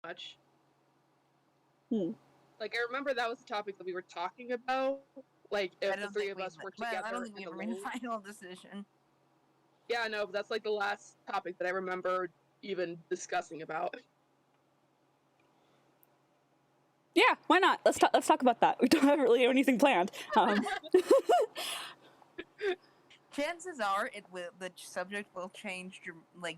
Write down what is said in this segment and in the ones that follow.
much. Hmm. Like, I remember that was the topic that we were talking about. Like, if the three of us were together I don't think we and ever made a alone. final decision. Yeah, no, but that's like the last topic that I remember even discussing about. Yeah, why not? Let's talk about that. We don't have really anything planned. Chances are, the subject will change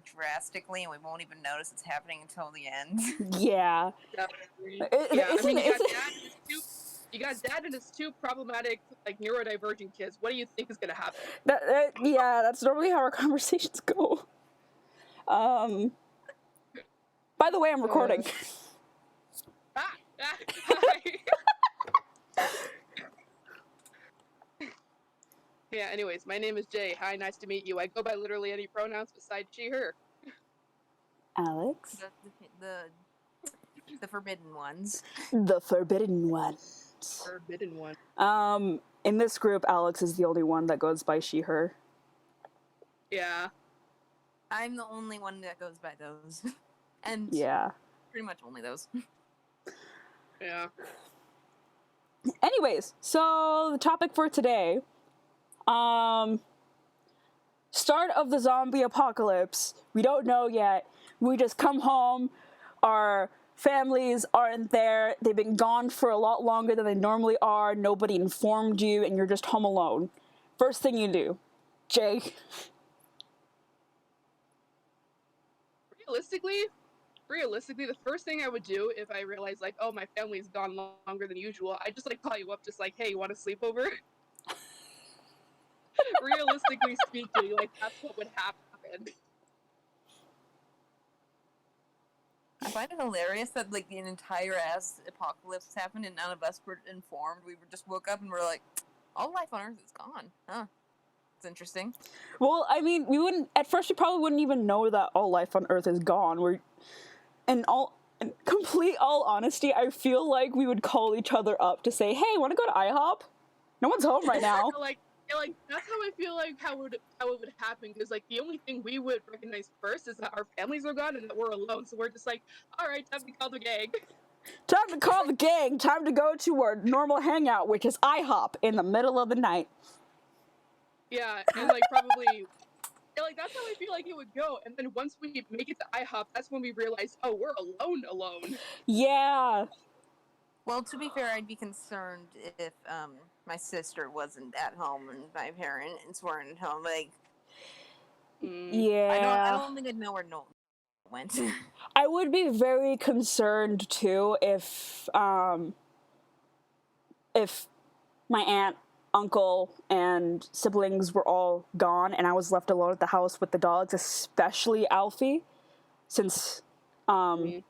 drastically, and we won't even notice it's happening until the end. Yeah. Definitely. Yeah, I mean, you got dad and his two problematic, like, neurodivergent kids. What do you think is gonna happen? Yeah, that's normally how our conversations go. By the way, I'm recording. Yeah, anyways, my name is Jay. Hi, nice to meet you. I go by literally any pronouns besides she, her. Alex? The forbidden ones. The forbidden ones. Forbidden one. In this group, Alex is the only one that goes by she, her. Yeah. I'm the only one that goes by those. And yeah. Pretty much only those. Yeah. Anyways, so the topic for today, start of the zombie apocalypse. We don't know yet. We just come home, our families aren't there, they've been gone for a lot longer than they normally are, nobody informed you, and you're just home alone. First thing you do. Jay. Realistically, the first thing I would do if I realized, like, oh, my family's gone longer than usual, I'd just, like, call you up, just like, hey, you want to sleep over? Realistically speaking, like, that's what would happen. I find it hilarious that, like, the entire ass apocalypse happened and none of us were informed. We just woke up and we're like, all life on Earth is gone. Huh. It's interesting. Well, I mean, at first we probably wouldn't even know that all life on Earth is gone. In complete all honesty, I feel like we would call each other up to say, hey, want to go to IHOP? No one's home right now. like, that's how I feel like how it would happen, because, like, the only thing we would recognize first is that our families are gone and that we're alone, so we're just like, alright, time to call the gang. Time to call the gang, time to go to our normal hangout, which is IHOP, in the middle of the night. Yeah, and, like, probably, yeah, like, that's how I feel like it would go, and then once we make it to IHOP, that's when we realize, oh, we're alone. Yeah. Well, to be fair, I'd be concerned if my sister wasn't at home and my parents weren't at home. Like, yeah, I don't think I'd know where Nolan went. I would be very concerned too if my aunt, uncle, and siblings were all gone and I was left alone at the house with the dogs, especially Alfie, since aunt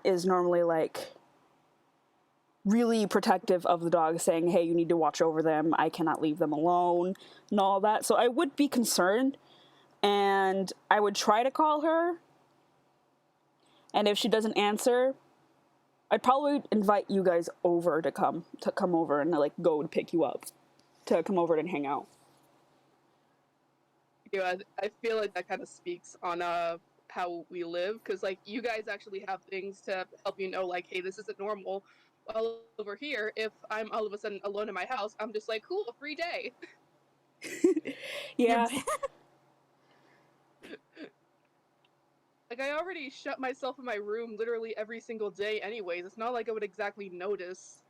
is normally, like, really protective of the dogs, saying, hey, you need to watch over them, I cannot leave them alone, and all that. So I would be concerned, and I would try to call her, and if she doesn't answer, I'd probably invite you guys over to come over and, like, go and pick you up, to come over and hang out. Yeah, I feel like that kind of speaks on how we live, because, like, you guys actually have things to help you know, like, hey, this isn't normal. While over here, if I'm all of a sudden alone in my house, I'm just like, cool, a free day. Yeah. Like, I already shut myself in my room literally every single day anyways. It's not like I would exactly notice.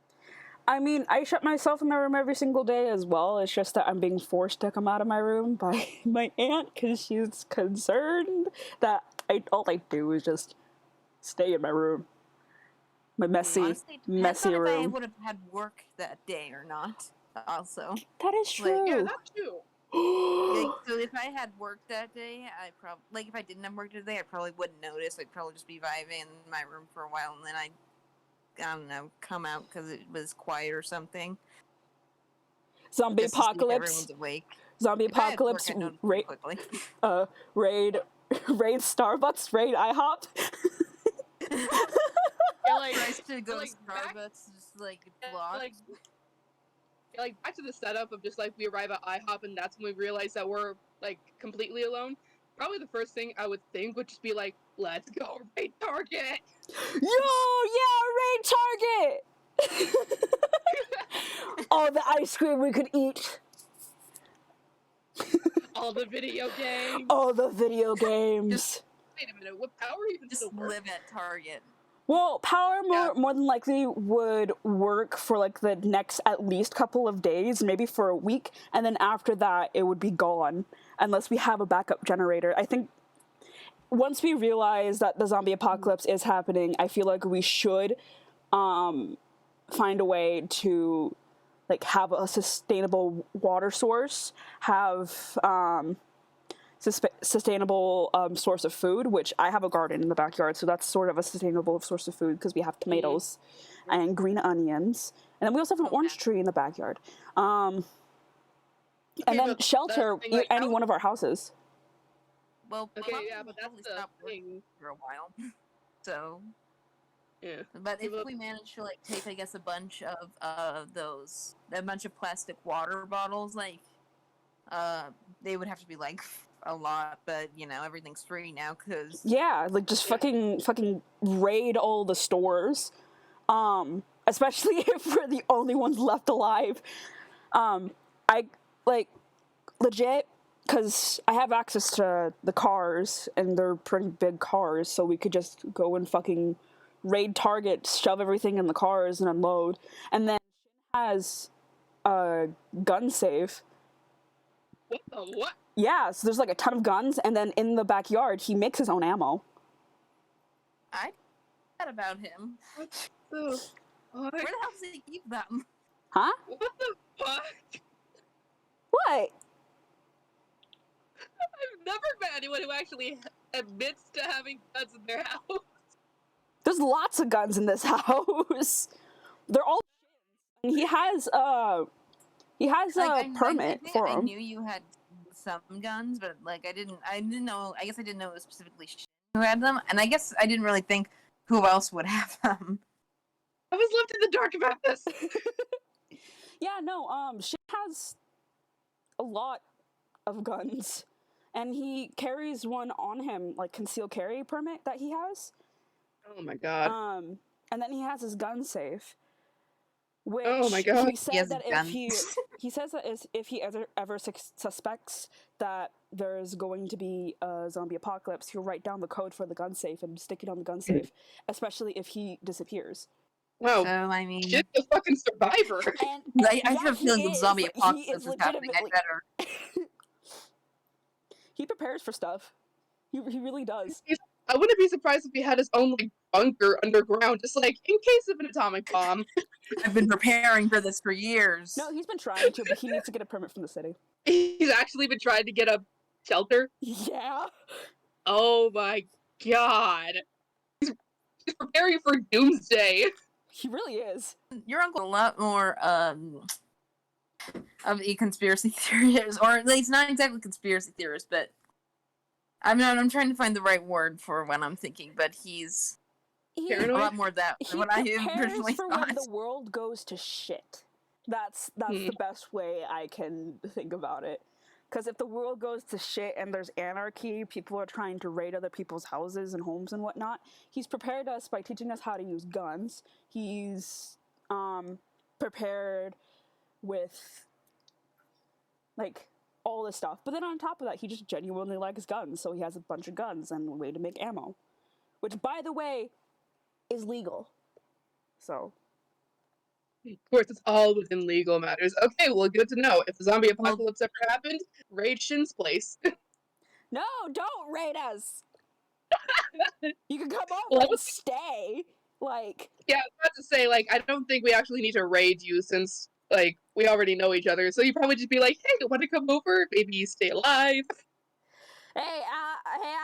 I mean, I shut myself in my room every single day as well. It's just that I'm being forced to come out of my room by my aunt because she's concerned that all I do is just stay in my room. My messy room. If I would have had work that day or not, also. That is true. Like, yeah, that's true. So if I had work that day, if I didn't have work today, I probably wouldn't notice. I'd probably just be vibing in my room for a while, and then I don't know, come out because it was quiet or something. Zombie just apocalypse. Everyone's awake. Zombie apocalypse. Raid Starbucks. Raid IHOP. Yeah, like, to go to Starbucks, just like block. Like, back to the setup of just, like, we arrive at IHOP and that's when we realize that we're, like, completely alone. probably the first thing I would think would just be like, let's go raid Target. Yo, yeah, raid Target! All the ice cream we could eat. All the video games. All the video games. Wait a minute, would power even Just still work? live at Target. Well, power Yeah. more than likely would work for like the next at least couple of days, maybe for a week, and then after that it would be gone unless we have a backup generator. I think once we realize that the zombie apocalypse is happening, I feel like we should find a way to like have a sustainable water source, have sustainable source of food, which I have a garden in the backyard, so that's sort of a sustainable source of food because we have tomatoes and green onions, and then we also have an orange tree in the backyard. And then but shelter that's the thing, like, any how- one of our houses. Well, Okay, plumbing yeah, will but that's probably the stop working thing. for a while. So, Yeah. but if Well- we manage to like take, I guess, a bunch of plastic water bottles, like, they would have to be like a lot, but you know everything's free now because Yeah, like just fucking raid all the stores. Especially if we're the only ones left alive. I like legit because I have access to the cars and they're pretty big cars, so we could just go and fucking raid Target, shove everything in the cars and unload. And then has a gun safe. What the what? Yeah, so there's like a ton of guns, and then in the backyard he makes his own ammo. I thought about him. What the fuck? Where the hell does he keep them? Huh? What the fuck? What? I've never met anyone who actually admits to having guns in their house. There's lots of guns in this house. They're all. And he has a Like, permit think for I them. knew you had some guns, but like I didn't know. I guess I didn't know it was specifically who had them, and I guess I didn't really think who else would have them. I was left in the dark about this. Yeah, no. Shit has a lot of guns, and he carries one on him, like concealed carry permit that he has. Oh my god. And then he has his gun safe. Which Oh my God. he He said has that if guns. he says that if he ever suspects that there's going to be a zombie apocalypse, he'll write down the code for the gun safe and stick it on the gun safe, especially if he disappears. Wow. So I mean, Shit, the fucking survivor. And I yeah, have a he feeling the is, zombie like, he apocalypse is is happening. I legitimately- better. He prepares for stuff. He really does. I wouldn't be surprised if he had his own like bunker underground, just like in case of an atomic bomb. I've been preparing for this for years. No, he's been trying to, but he needs to get a permit from the city. He's actually been trying to get a shelter. Yeah. Oh my god. He's preparing for doomsday. He really is. Your uncle a lot more of a conspiracy theorist, or at least not exactly conspiracy theorist, but I'm trying to find the right word for what I'm thinking, but he's He, a Paranoid? lot more of that he than what I prepares originally for thought. when the world goes to shit. That's the best way I can think about it. Because if the world goes to shit and there's anarchy, people are trying to raid other people's houses and homes and whatnot, he's prepared us by teaching us how to use guns. He's prepared with like all this stuff. But then on top of that, he just genuinely likes guns, so he has a bunch of guns and a way to make ammo. Which, by the way, is legal. So Of course, it's all within legal matters. Okay, well, good to know. If the zombie apocalypse ever happened, raid Shin's place. no, don't raid us. You can come over Well, I and was- stay. Like, Yeah, I was about to say, like, I don't think we actually need to raid you since, like, we already know each other. So you probably just be like, hey, want to come over? Maybe stay alive. hey,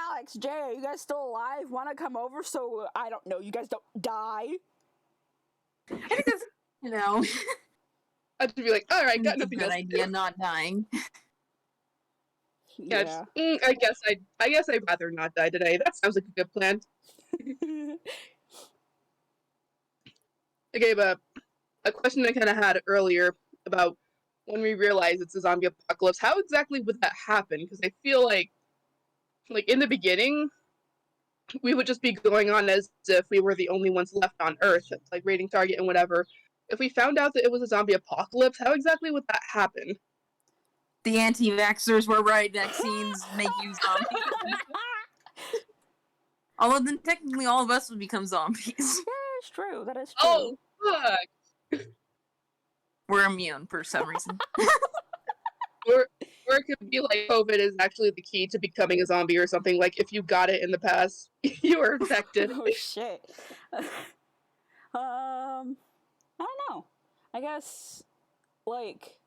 Alex, Jay, you guys still alive? Want to come over so I don't know, you guys don't die? I think that's, you know, I'd just be like, all right, got it's a nothing good else to idea, do. not dying. Yeah, just, I guess I'd rather not die today. That sounds like a good plan. Okay, but a question I kind of had earlier about when we realize it's a zombie apocalypse, how exactly would that happen? Because I feel like like in the beginning, we would just be going on as if we were the only ones left on Earth, like raiding Target and whatever. If we found out that it was a zombie apocalypse, how exactly would that happen? The anti-vaxxers were right. Vaccines make you zombies. Although then technically all of us would become zombies. Yeah, it's true. That is true. Oh, fuck! We're immune for some reason. Or it could be like COVID is actually the key to becoming a zombie or something. Like if you got it in the past, you were infected. Oh shit. I don't know. I guess like.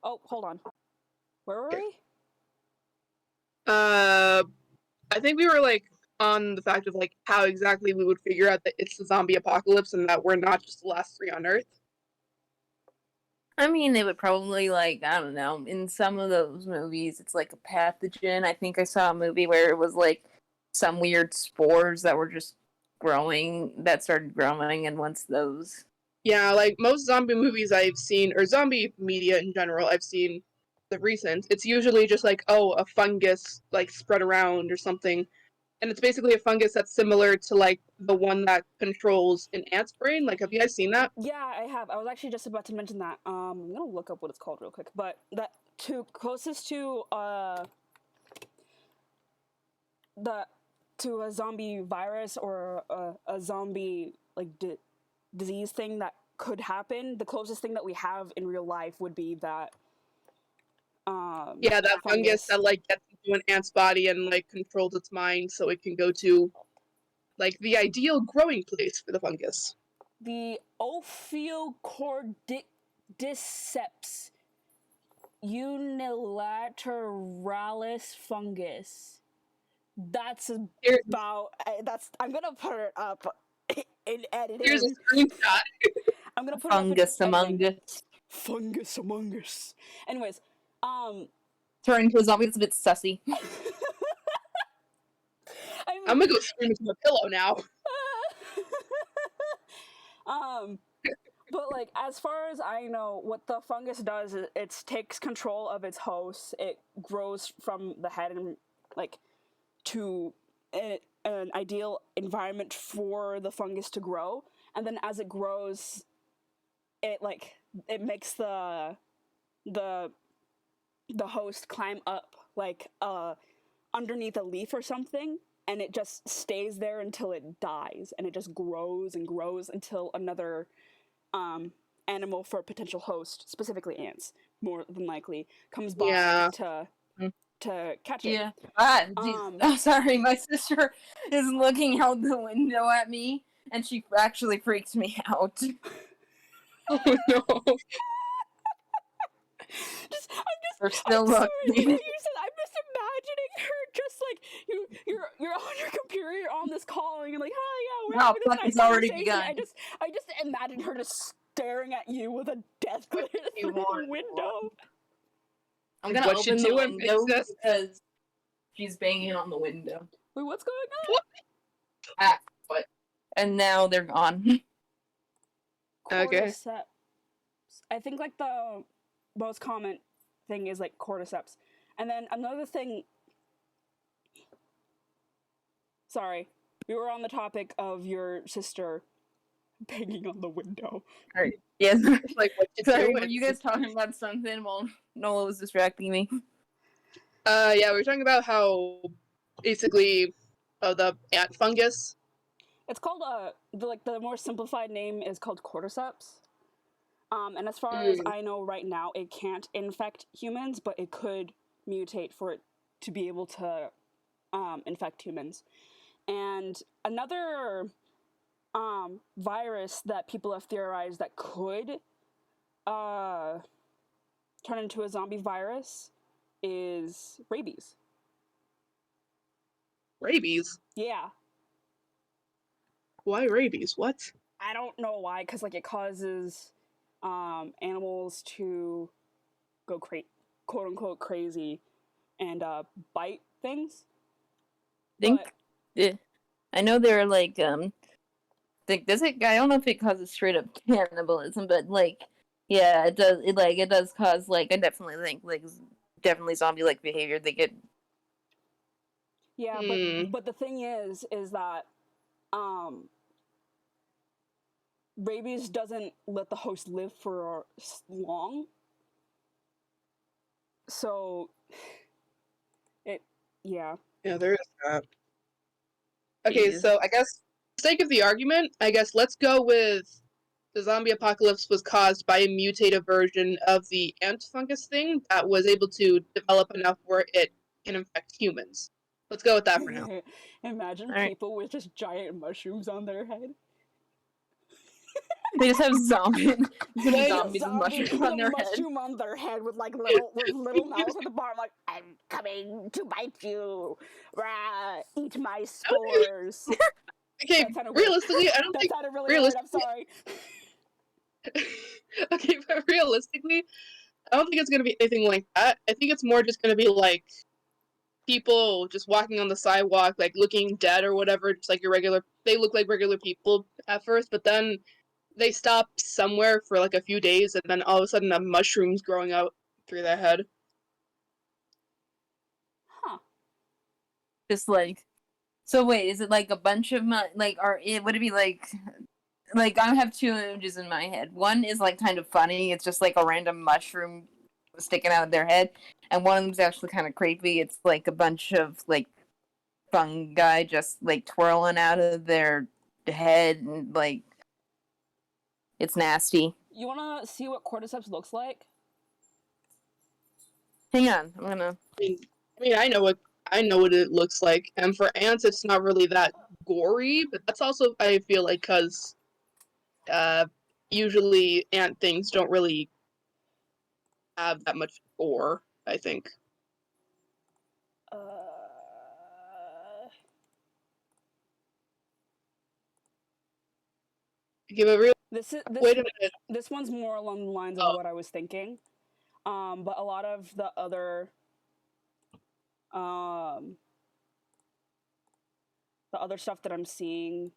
Oh, hold on. Where were we? I think we were like on the fact of like how exactly we would figure out that it's the zombie apocalypse and that we're not just the last 3 on Earth. I mean, they would probably, like, I don't know, in some of those movies, it's like a pathogen. I think I saw a movie where it was, like, some weird spores that were just that started growing, and once those... Yeah, like, most zombie movies I've seen, or zombie media in general I've seen, the recent, it's usually just like, oh, a fungus, like, spread around or something. And it's basically a fungus that's similar to, like, the one that controls an ant's brain. Like, have you guys seen that? Yeah, I have. I was actually just about to mention that. I'm gonna look up what it's called real quick. But that closest to a zombie virus or a zombie like disease thing that could happen. The closest thing that we have in real life would be that. Yeah, that fungus that like gets into an ant's body and like controls its mind, so it can go to like the ideal growing place for the fungus. The Ophiocordyceps unilateralis fungus. That's about. I'm gonna put it up in editing. Here's a screenshot. I'm gonna put fungus it up in among us. Fungus among us. Anyways, turn into a zombie that's a bit sussy. I'm gonna go scream into a pillow now. But like, as far as I know, what the fungus does is it takes control of its host. It grows from the head and like to an ideal environment for the fungus to grow, and then as it grows, it makes the host climb up like underneath a leaf or something, and it just stays there until it dies, and it just grows and grows until another animal for a potential host, specifically ants, more than likely, comes by to catch it. Yeah. Oh, sorry, my sister is looking out the window at me, and she actually freaks me out. Oh no. We're still looking. I'm just imagining her just like you're on your computer, you're on this call, and you're like, oh yeah, we're having this nice already conversation. begun. I just imagine her just staring at you with a death glare through the window. I'm gonna open the window because she's banging on the window. Wait, what's going on? What? And now they're gone. Okay. Cordyceps. I think like the most common thing is like cordyceps. And then another thing. Sorry, we were on the topic of your sister banging on the window. Alright. Yes. Like, what you Sorry, doing? were you guys talking about something while Nola was distracting me? Yeah, we were talking about how basically the ant fungus. It's called the more simplified name is called cordyceps. And as far as I know right now, it can't infect humans, but it could mutate for it to be able to infect humans. And another virus that people have theorized that could turn into a zombie virus is rabies. Rabies? Yeah. Why rabies? What? I don't know why, because like it causes animals to go quote unquote crazy and bite things. I know they're like does it? I don't know if it causes straight up cannibalism, but like yeah, it does. It does cause like I definitely think like definitely zombie like behavior. They get Yeah, Hmm. but the thing is that um rabies doesn't let the host live for long. So it yeah. Yeah, there is that. Okay, Jeez. so I guess for the sake of the argument, I guess let's go with the zombie apocalypse was caused by a mutated version of the ant fungus thing that was able to develop enough where it can infect humans. Let's go with that for now. Imagine Alright. people with just giant mushrooms on their head. They just have zombies. Yeah, Zombies with mushrooms with on a their head. mushroom on their head with like little mouths at the bottom, like I'm coming to bite you. Rah, eat my spores. Okay, That sounded weird. realistically, I don't That think sounded really weird. I'm sorry. okay, but realistically, I don't think it's gonna be anything like that. I think it's more just gonna be like people just walking on the sidewalk, like looking dead or whatever, just like your regular. They look like regular people at first, but then they stop somewhere for like a few days, and then all of a sudden, a mushroom's growing out through their head. Huh. Just like. So wait, is it like a bunch of like, would it be like I have two images in my head. One is like kind of funny. It's just like a random mushroom sticking out of their head, and one of them's actually kind of creepy. It's like a bunch of like fungi just like twirling out of their head, and like it's nasty. You wanna see what cordyceps looks like? Hang on, I'm gonna. I know what it looks like, and for ants, it's not really that gory, but that's also I feel like because usually ant things don't really have that much gore. I think. Uh, Give a real. this Wait a minute. this one's more along the lines of Oh. what I was thinking. But a lot of the other stuff that I'm seeing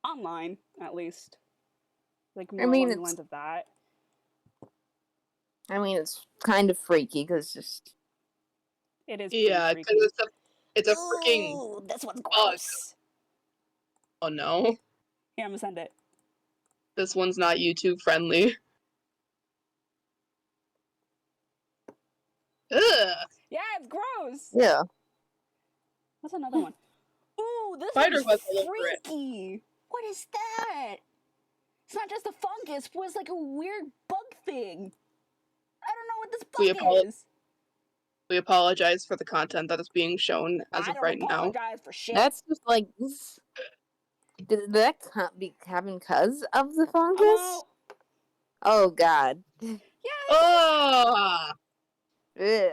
online, at least, like more along the lines of that. I mean, it's kind of freaky because just. It is. Yeah, because it's a freaking. Ooh, this one's bug. gross. Oh no, Here, I'm gonna send it. this one's not YouTube friendly. Ugh. Yeah, it's gross. Yeah. What's another one? Ooh, this Spider one's webs all over it. freaky. What is that? It's not just a fungus, but it's like a weird bug thing. I don't know what this bug is. We apologize for the content that is being shown as of right now. I don't apologize for shit. That's just like. Did that happen because of the fungus? Oh god. Yeah. Oh. Ugh,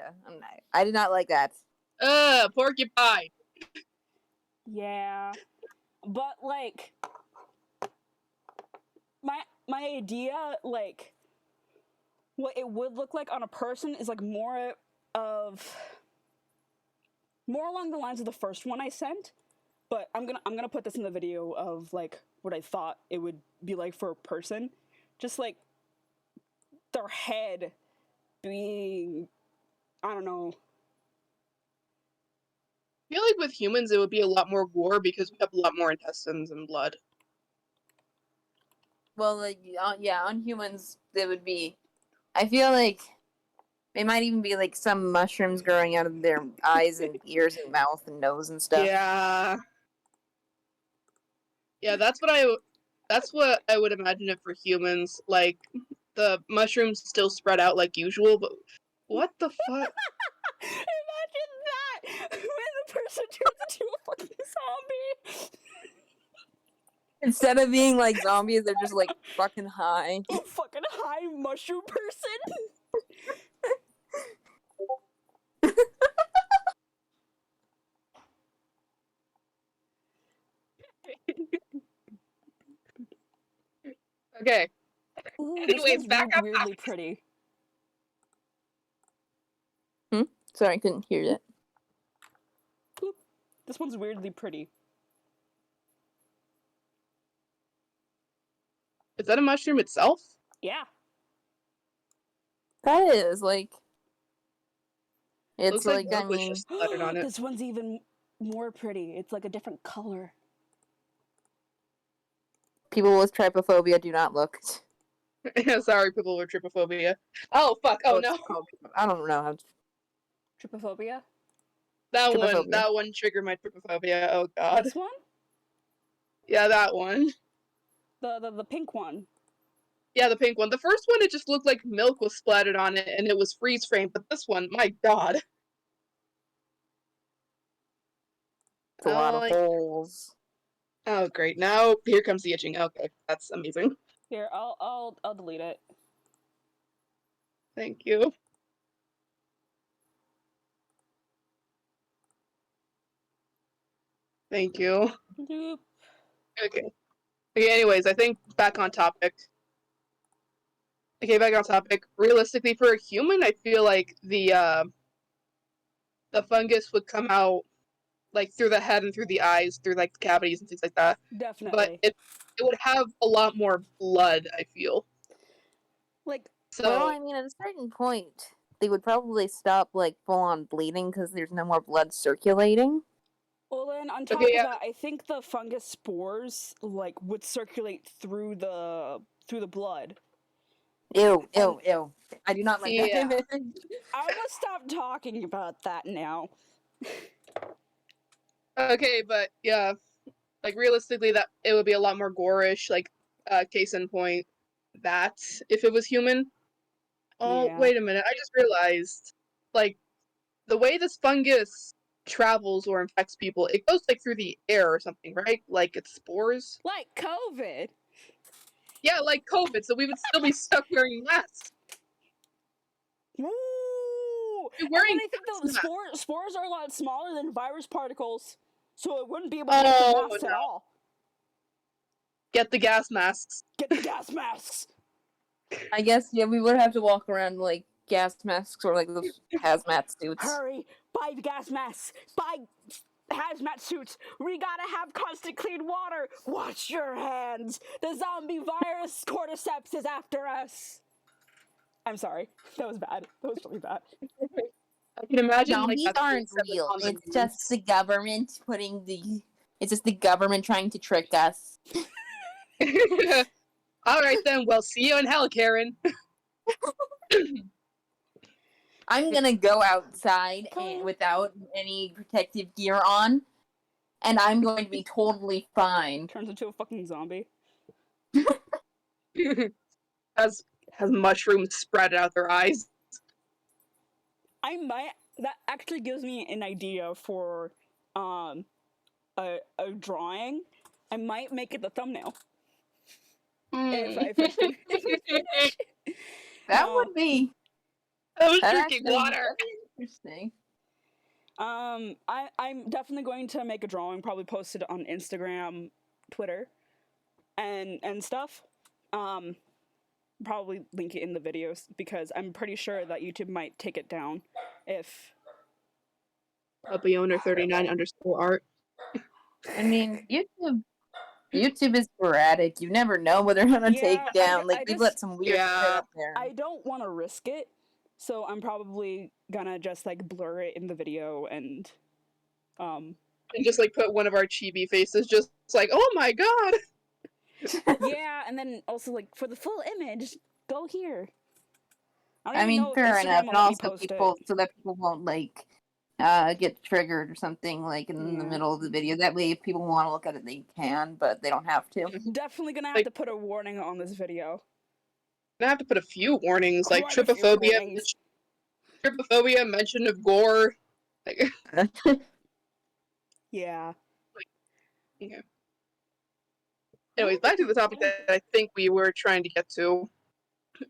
I did not like that. Porcupine. Yeah, but like my idea, like what it would look like on a person, is like more along the lines of the first one I sent. But I'm gonna put this in the video of like what I thought it would be like for a person, just like their head being, I don't know. I feel like with humans it would be a lot more gore because we have a lot more intestines and blood. Well, like, on humans, there would be. I feel like it might even be like some mushrooms growing out of their eyes and ears and mouth and nose and stuff. Yeah. Yeah, that's what I would imagine it for humans. Like the mushrooms still spread out like usual, but what the fuck? Imagine that when the person turns into a fucking zombie. Instead of being like zombies, they're just like fucking high. A fucking high mushroom person. Okay. Ooh, Anyways, back up. Weirdly pretty. Sorry, I couldn't hear that. This one's weirdly pretty. Is that a mushroom itself? Yeah. That is like. It's Looks like like, I milk was mean, just splattered on it. This one's even more pretty. It's like a different color. people with trypophobia do not look. Sorry, people with trypophobia. Oh fuck! Oh It's no, called- I don't know how. Trypophobia? Trypophobia. that one triggered my trypophobia. Oh god. This one? Yeah, that one. The pink one. Yeah, the pink one. The first one, it just looked like milk was splattered on it, and it was freeze framed. But this one, my god. It's a lot of holes. Oh great! Now here comes the itching. Okay, that's amazing. Here, I'll delete it. Thank you. Thank you. Doop. Okay. Okay, anyways, I think back on topic. Okay, back on topic. Realistically, for a human, I feel like the fungus would come out like through the head and through the eyes, through like the cavities and things like that. But Definitely. it would have a lot more blood, I feel. Like, So Well, I mean, at a certain point, they would probably stop like full on bleeding because there's no more blood circulating. well then on top Okay, of yeah. that, I think the fungus spores like would circulate through the blood. Ew, ew, ew. I do not like Yeah. that. I'm gonna stop talking about that now. Okay, but yeah, like realistically, that it would be a lot more gorish. Like, case in point, that if it was human. Oh, Yeah. wait a minute! I just realized, like, the way this fungus travels or infects people, it goes like through the air or something, right? Like it's spores. Like COVID. Yeah, like COVID. So we would still be stuck wearing masks. Woo! You're And wearing then I think the gas masks. spores are a lot smaller than virus particles, so it wouldn't be able to hit the Oh, masks at no. all. Get the gas masks. Get the gas masks. I guess, yeah, we would have to walk around like gas masks or like those hazmat suits. Hurry! Buy the gas masks! Buy hazmat suits! We gotta have constant clean water! Wash your hands! The zombie virus cordyceps is after us! I'm sorry. That was bad. That was really bad. I can imagine Zombies like, aren't real. It's just the government putting the. It's just the government trying to trick us. All right then. Well, see you in hell, Karen. I'm gonna go outside Okay. without any protective gear on, and I'm going to be totally fine. Turns into a fucking zombie. has mushrooms spread out their eyes. I might. That actually gives me an idea for a drawing. I might make it the thumbnail. If I finish. That would be. I was That drinking actually- water. that'd be interesting. I'm definitely going to make a drawing, probably post it on Instagram, Twitter, and stuff. Probably link it in the videos because I'm pretty sure that YouTube might take it down if. Puppy owner 39_art. I mean, YouTube is sporadic. You never know what they're gonna Yeah, take down. Like I they've just- let some weird shit Yeah. up there. I don't want to risk it, so I'm probably gonna just like blur it in the video and And just like put one of our chibi faces, just like, oh my god. yeah, and then also like for the full image, go here. don't I even mean, know if fair Instagram enough, will and let me also post it. people so that people won't like get triggered or something like in the Yeah. middle of the video. That way, if people want to look at it, they can, but they don't have to. Definitely gonna have Like- to put a warning on this video. I have to put a few warnings, like Quite a few trypophobia, warnings. mention of gore. Like, Yeah. anyways, back to the topic that I think we were trying to get to,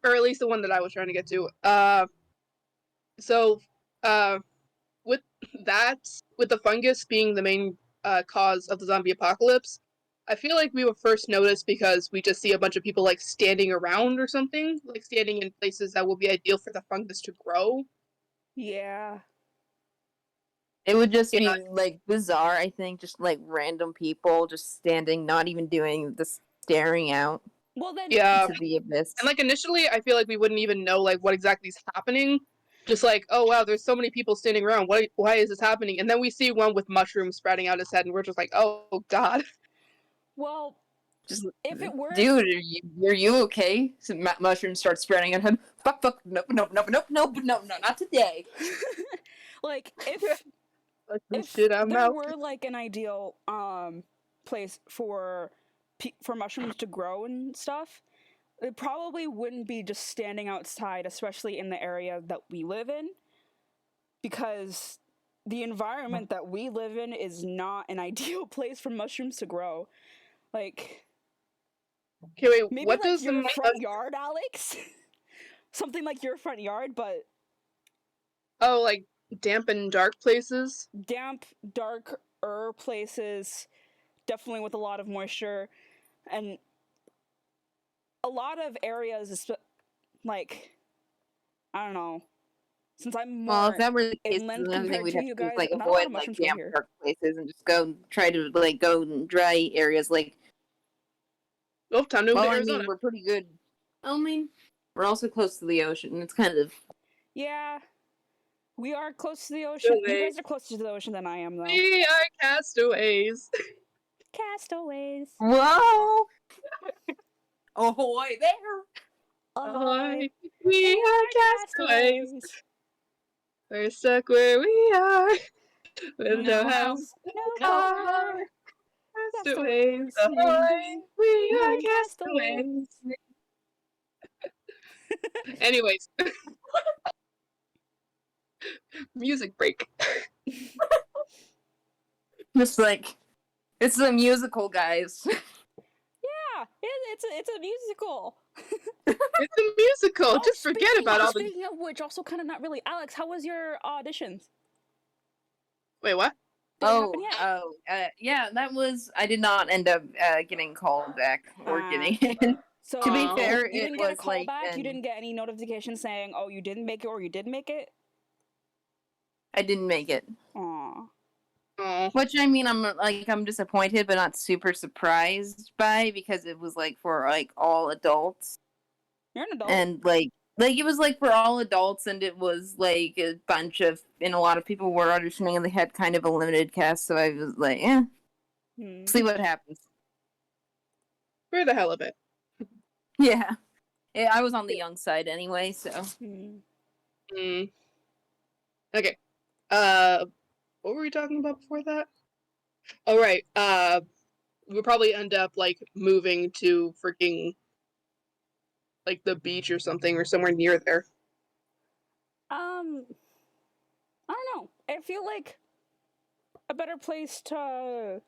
or at least the one that I was trying to get to. With that, with the fungus being the main cause of the zombie apocalypse, I feel like we were first noticed because we just see a bunch of people like standing around or something, like standing in places that would be ideal for the fungus to grow. Yeah. It would just Yeah. be like bizarre, I think, just like random people just standing, not even doing the staring out Well then. Yeah. into the abyss. And like initially, I feel like we wouldn't even know like what exactly is happening, just like, oh wow, there's so many people standing around. Why is this happening? And then we see one with mushrooms sprouting out his head, and we're just like, oh god. Well, Just, if it were, dude, are you okay? So mushrooms start spreading at him. Fuck, nope, not today. like if Shit, I'm there out. were like an ideal place for mushrooms to grow and stuff, it probably wouldn't be just standing outside, especially in the area that we live in, because the environment that we live in is not an ideal place for mushrooms to grow. Like, Okay, wait, maybe what like does your the front yard, Alex? Something like your front yard, but oh, like damp and dark places? damp, darker places, definitely with a lot of moisture, and a lot of areas, like, I don't know, since I'm more Well, if that were the case, inland then everything compared we'd to have you to do guys, is like not a lot avoid of like mushrooms grow damp, here. dark places and just go try to like go in dry areas. Like, Oh, time to move well, to I Arizona. mean, we're pretty good. I mean, we're also close to the ocean. It's kind of Yeah, we are close to the ocean. You Wait. guys are closer to the ocean than I am, though. We are castaways. Castaways. whoa. Ahoy there! Ahoy. We are castaways. We're stuck where we are. With no house, no car. Castaways. Castaways. Ahoy. We are Castaways. castaways. Anyways. Music break. Just like it's a musical, guys. Yeah, it's a musical. It's a musical. Oh, Just forget about all the. Speaking of which, also kind of not really. Alex, how was your auditions? Wait, what? Did it happen yet? Yeah, that was. I did not end up getting called back or getting in. So To be Aw. fair, you didn't it get a was call like back. You didn't get any notification saying, "Oh, you didn't make it" or "You did make it." I didn't make it. Aw. Oh. Which I mean, I'm disappointed, but not super surprised by because it was like for like all adults You're an adult. and like it was like for all adults and it was like a bunch of and a lot of people were auditioning and they had kind of a limited cast, so I was like, see what happens. For the hell of it. Yeah, I was on the young side anyway, so. Mm. Okay. What were we talking about before that? Oh, right. We'll probably end up, like, moving to freaking, like, the beach or something, or somewhere near there. I don't know. I feel like a better place to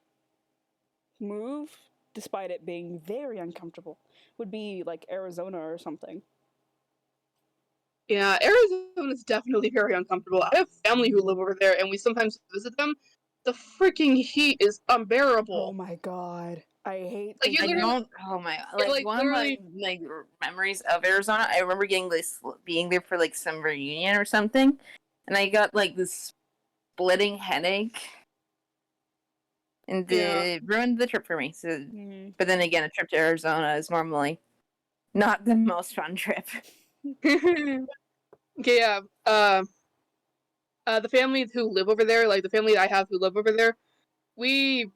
move, despite it being very uncomfortable, would be like Arizona or something. Yeah, Arizona is definitely very uncomfortable. I have family who live over there, and we sometimes visit them. The freaking heat is unbearable. Oh my god. I hate Like, you I literally- don't. Oh my! Like, like, one of my literally- memories of Arizona, I remember getting this being there for like some reunion or something, and I got like this splitting headache, and it ruined the trip for me. So, but then again, a trip to Arizona is normally not the most fun trip. Okay, yeah. The family who live over there, like the family I have who live over there, we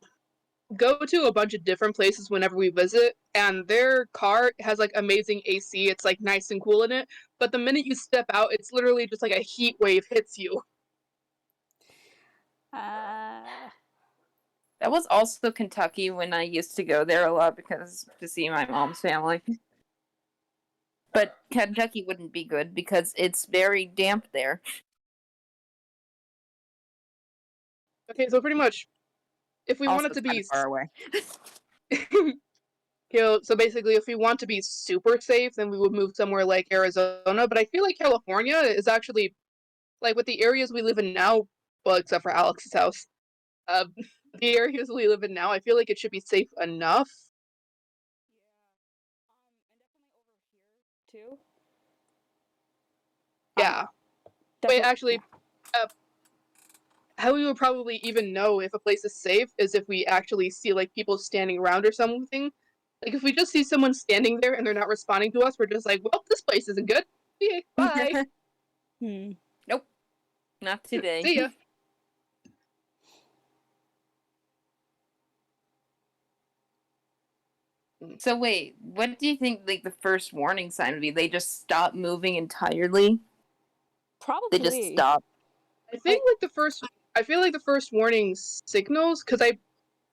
go to a bunch of different places whenever we visit, and their car has like amazing AC. It's like nice and cool in it, but the minute you step out, it's literally just like a heat wave hits you. That was also Kentucky when I used to go there a lot because to see my mom's family. But Kentucky wouldn't be good because it's very damp there. Okay, so pretty much, if we want Also, it to it's kinda be far away. So basically, if we want to be super safe, then we would move somewhere like Arizona. But I feel like California is actually, like, with the areas we live in now, well, except for Alex's house, the areas we live in now, I feel like it should be safe enough. And definitely over here too. Yeah. Wait, actually, how we would probably even know if a place is safe is if we actually see, like, people standing around or something. Like, if we just see someone standing there and they're not responding to us, we're just like, well, this place isn't good. Yeah, bye. Not today. See ya. So wait, what do you think like the first warning sign would be? They just stop moving entirely? Probably. They just stop. I feel like the first warning signals, because I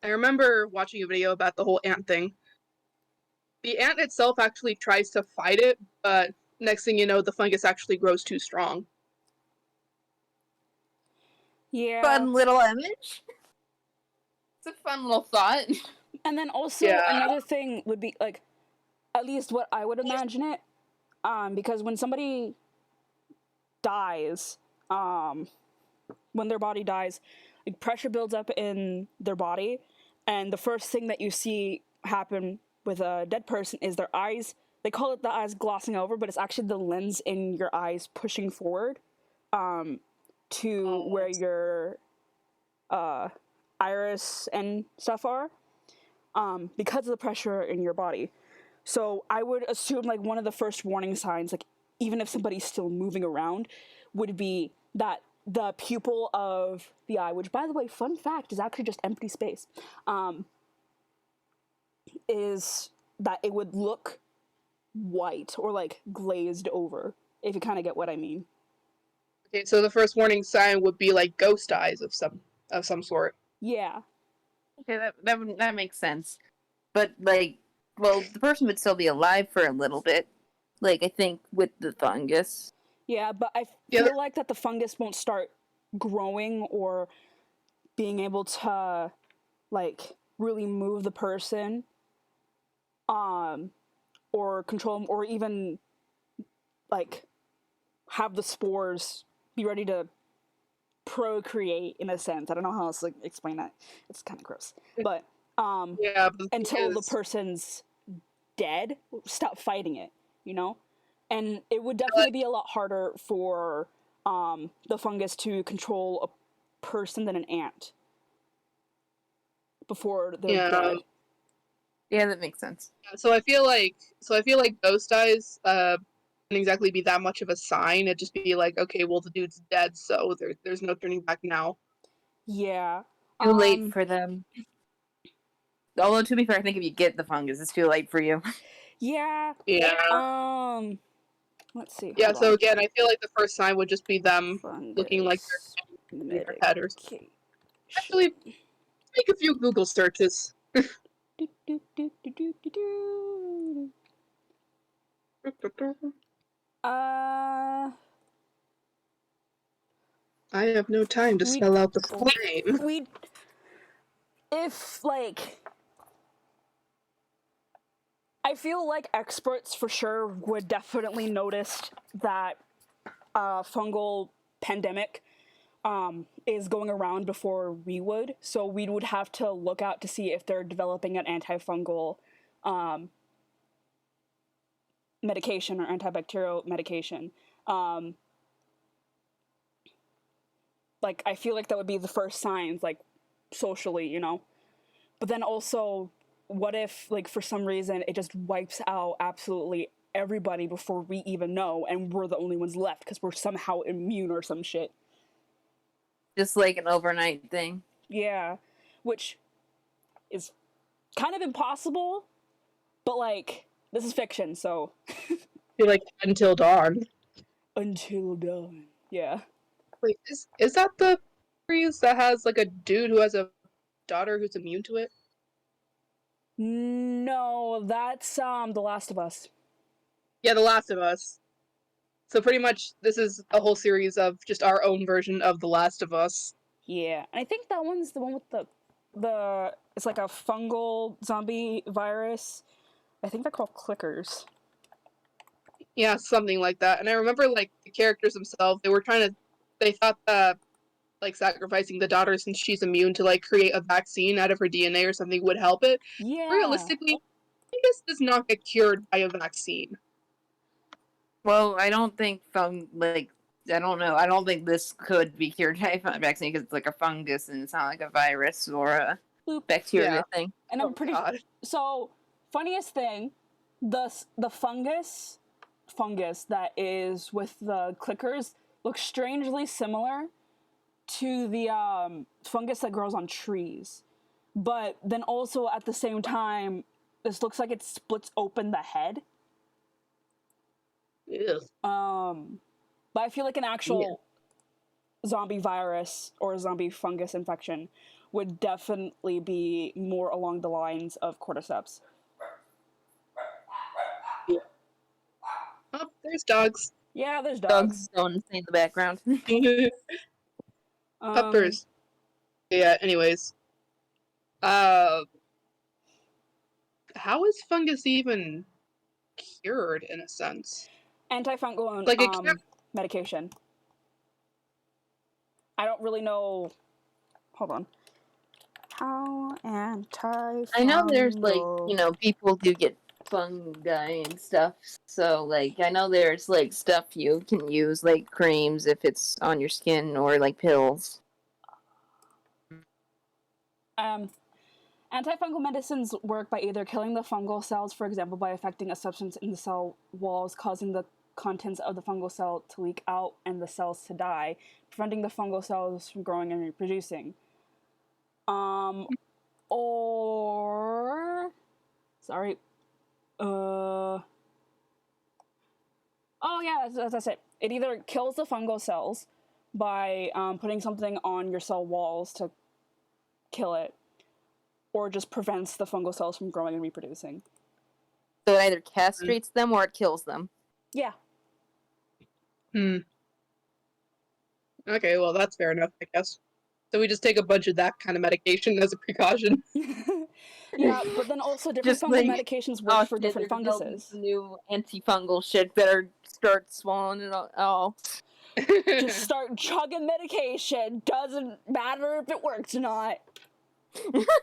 remember watching a video about the whole ant thing. The ant itself actually tries to fight it, but next thing you know, the fungus actually grows too strong. Yeah. Fun little image. It's a fun little thought. And then also another thing would be like, at least what I would imagine it, because when somebody dies, when their body dies, like pressure builds up in their body, and the first thing that you see happen with a dead person is their eyes. They call it the eyes glossing over, but it's actually the lens in your eyes pushing forward, to where your iris and stuff are, because of the pressure in your body. So I would assume like one of the first warning signs, like even if somebody's still moving around, would be that the pupil of the eye, which by the way, fun fact, is actually just empty space, is that it would look white or like glazed over, if you kind of get what I mean. Okay, so the first warning sign would be like ghost eyes of some sort. Yeah. Okay, that makes sense. But like, well, the person would still be alive for a little bit. Like I think with the fungus. Yeah, but I feel like that the fungus won't start growing or being able to like really move the person, or control them, or even like have the spores be ready to procreate in a sense. I don't know how else to explain that. It's kind of gross. But until the person's dead, stop fighting it, you know? And it would definitely be a lot harder for the fungus to control a person than an ant before they're dead. Yeah, that makes sense. So I feel like ghost eyes wouldn't exactly be that much of a sign. It'd just be like, okay, well the dude's dead, so there's no turning back now. Yeah. Too late for them. Although to be fair, I think if you get the fungus, it's too late for you. Yeah. Yeah. Let's see. Yeah, so again, I feel like the first sign would just be them fungus looking like they're in their head or something. Actually, make a few Google searches. I have no time to spell out the full name. If, like, I feel like experts for sure would definitely notice that fungal pandemic is going around before we would, so we would have to look out to see if they're developing an antifungal medication or antibacterial medication. Like, I feel like that would be the first signs, like, socially, you know? But then also, what if, like, for some reason, it just wipes out absolutely everybody before we even know, and we're the only ones left because we're somehow immune or some shit? Just like an overnight thing. Yeah, which is kind of impossible, but, like, this is fiction, so... I feel like Until Dawn. Until Dawn, yeah. Wait, is that the series that has, like, a dude who has a daughter who's immune to it? No, that's, The Last of Us. Yeah, The Last of Us. So pretty much, this is a whole series of just our own version of The Last of Us. Yeah, and I think that one's the one with the it's like a fungal zombie virus. I think they're called clickers. Yeah, something like that. And I remember, like, the characters themselves, they thought that, like, sacrificing the daughter since she's immune to, like, create a vaccine out of her DNA or something would help it. Yeah. Realistically, fungus does not get cured by a vaccine. Well, I don't think I don't think this could be cured by a vaccine because it's like a fungus and it's not like a virus or a bacteria thing. And I'm pretty sure. So, funniest thing, the fungus that is with the clickers looks strangely similar to the fungus that grows on trees. But then also at the same time, this looks like it splits open the head. Yes. But I feel like an actual zombie virus or zombie fungus infection would definitely be more along the lines of cordyceps. Oh, there's dogs. Yeah, there's Dogs dogs. going insane in the background. Puppers. Yeah, anyways. How is fungus even cured in a sense? Antifungal Like, it can't. medication. I don't really know. Hold on. How antifungal? I know there's like, people do get fungi and stuff. So like, I know there's like stuff you can use, like creams if it's on your skin, or like pills. Antifungal medicines work by either killing the fungal cells, for example, by affecting a substance in the cell walls, causing the contents of the fungal cell to leak out and the cells to die, preventing the fungal cells from growing and reproducing. Or sorry. Oh yeah, that's it. It either kills the fungal cells by putting something on your cell walls to kill it, or just prevents the fungal cells from growing and reproducing. So it either castrates them or it kills them. Yeah. Okay, well, that's fair enough, I guess. So we just take a bunch of that kind of medication as a precaution. Yeah, but then also different Just fungal like, medications work for different they're developing funguses. some new antifungal shit better start swallowing it all. Just start chugging medication. Doesn't matter if it works or not.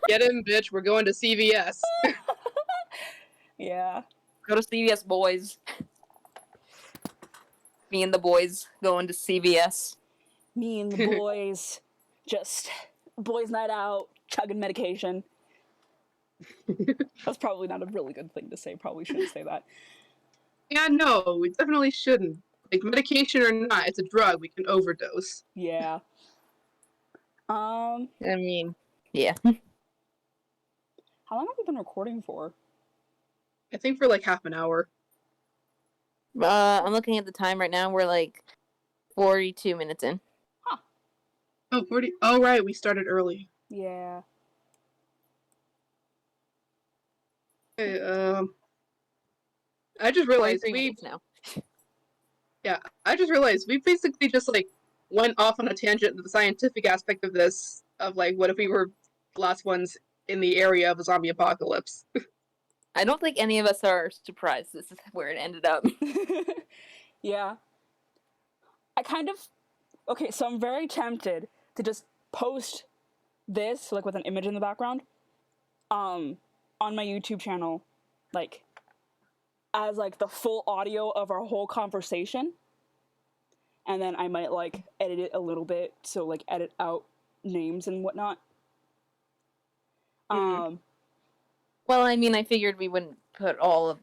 Get in, bitch. We're going to CVS. Yeah. Go to CVS, boys. Me and the boys going to CVS. Me and the boys, just boys' night out, chugging medication. That's probably not a really good thing to say. Probably shouldn't say that. Yeah, no, we definitely shouldn't. Like, medication or not, it's a drug. We can overdose. Yeah. I mean, yeah. How long have we been recording for? I think for like half an hour. I'm looking at the time right now. We're like 42 minutes in. Oh, 40. Oh, right. We started early. Yeah. Okay, I just realized 43 minutes now. I just realized we basically just like went off on a tangent to the scientific aspect of this, of like, what if we were the last ones in the area of a zombie apocalypse? I don't think any of us are surprised this is where it ended up. Yeah. Okay, so I'm very tempted to just post this, like with an image in the background, on my YouTube channel, like, as like the full audio of our whole conversation. And then I might like edit it a little bit, so like edit out names and whatnot. Mhm. Well, I mean, I figured we wouldn't put all of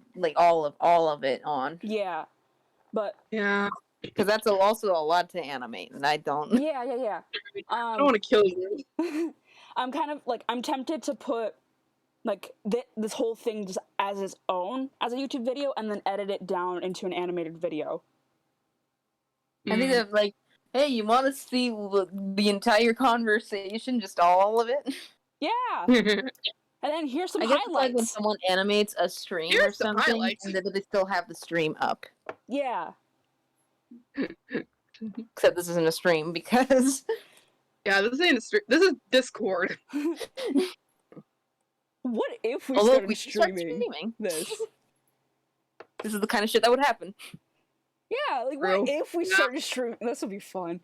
it on, Yeah. But Yeah. because that's also a lot to animate, and I don't. yeah. I don't want to kill you. I'm kind of like, I'm tempted to put like this whole thing just as its own as a YouTube video, and then edit it down into an animated video. I think that like, hey, you want to see the entire conversation, just all of it? Yeah. And then here's some I guess it's like when highlights. someone animates a stream or Here's some something, highlights. and then they still have the stream up. Yeah. Except this isn't a stream because Yeah, this ain't a this is Discord. What if we although started we should start streaming streaming, this? this is the kind of shit that would happen. Yeah, like True. what if we Yeah. started streaming? This would be fun.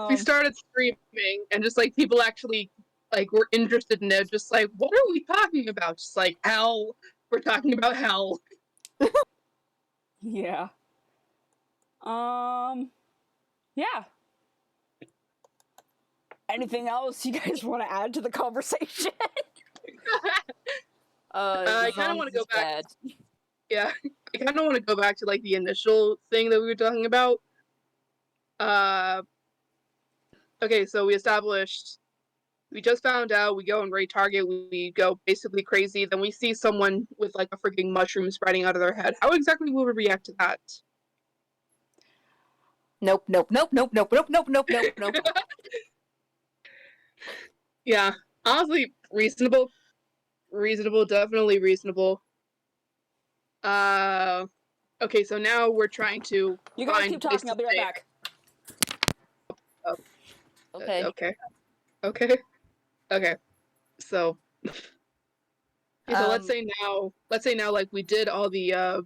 We started streaming, and just like people actually like were interested in it. Just like, what are we talking about? Just like hell. We're talking about hell. Yeah. Yeah. Anything else you guys want to add to the conversation? I kinda wanna zombies go is back- bad. Yeah, I kind of want to go back to like the initial thing that we were talking about. okay, so we established, we just found out, we go and raid Target, we go basically crazy, then we see someone with like a freaking mushroom spreading out of their head. How exactly will we react to that? Nope, nope, nope, nope, nope, nope, nope, nope, nope, nope. Yeah, honestly, reasonable. Reasonable, definitely reasonable. Okay, so now we're trying to You guys find keep talking. I'll be right back. Okay. Okay. So, yeah, so let's say now, like we did all the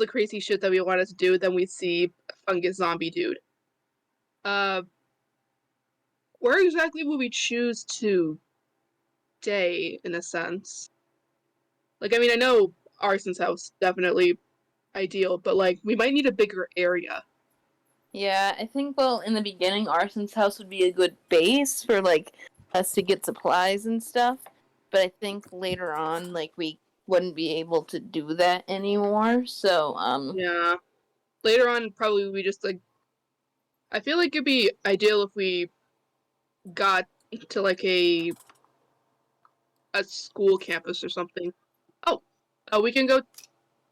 crazy shit that we wanted to do. Then we see fungus zombie dude. Where exactly would we choose to stay in a sense? Like, I mean, I know Arson's house definitely ideal, but like we might need a bigger area. Yeah, I think, well, in the beginning, Arson's house would be a good base for, like, us to get supplies and stuff. But I think later on, like, we wouldn't be able to do that anymore. So, Yeah. Later on, probably we just like. I feel like it'd be ideal if we got to like a school campus or something. Oh, we can go.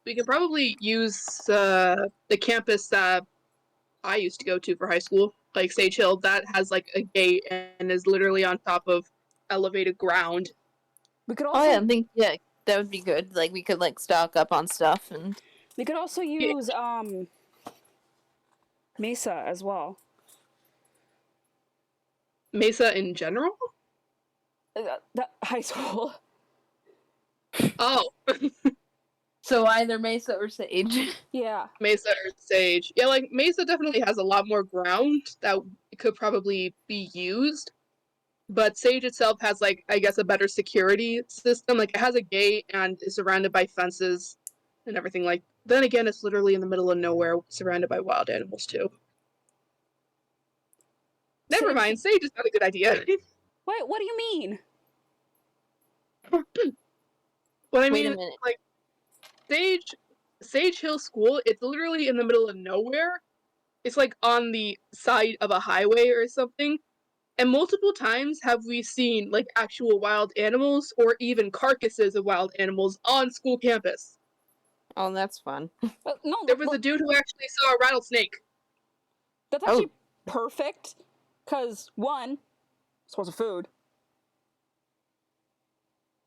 We can probably use the campus that I used to go to for high school, like Sage Hill. That has like a gate and is literally on top of elevated ground. We could also. oh, yeah, I think, yeah, that would be good. Like, we could, like, stock up on stuff and. We could also use Mesa as well. Mesa in general? That high school. Oh, So either Mesa or Sage. Yeah. Mesa or Sage. Yeah, like Mesa definitely has a lot more ground that could probably be used. But Sage itself has like, I guess, a better security system. Like it has a gate and is surrounded by fences and everything. Like then again, it's literally in the middle of nowhere, surrounded by wild animals too. Never Sage- mind, Sage is not a good idea. Wait, what do you mean? What I Wait mean, a minute. like Sage Hill School, it's literally in the middle of nowhere. It's like on the side of a highway or something. And multiple times have we seen like actual wild animals or even carcasses of wild animals on school campus. Oh, that's fun. No, There was a dude who actually saw a rattlesnake. that's actually perfect. Because one, source of food.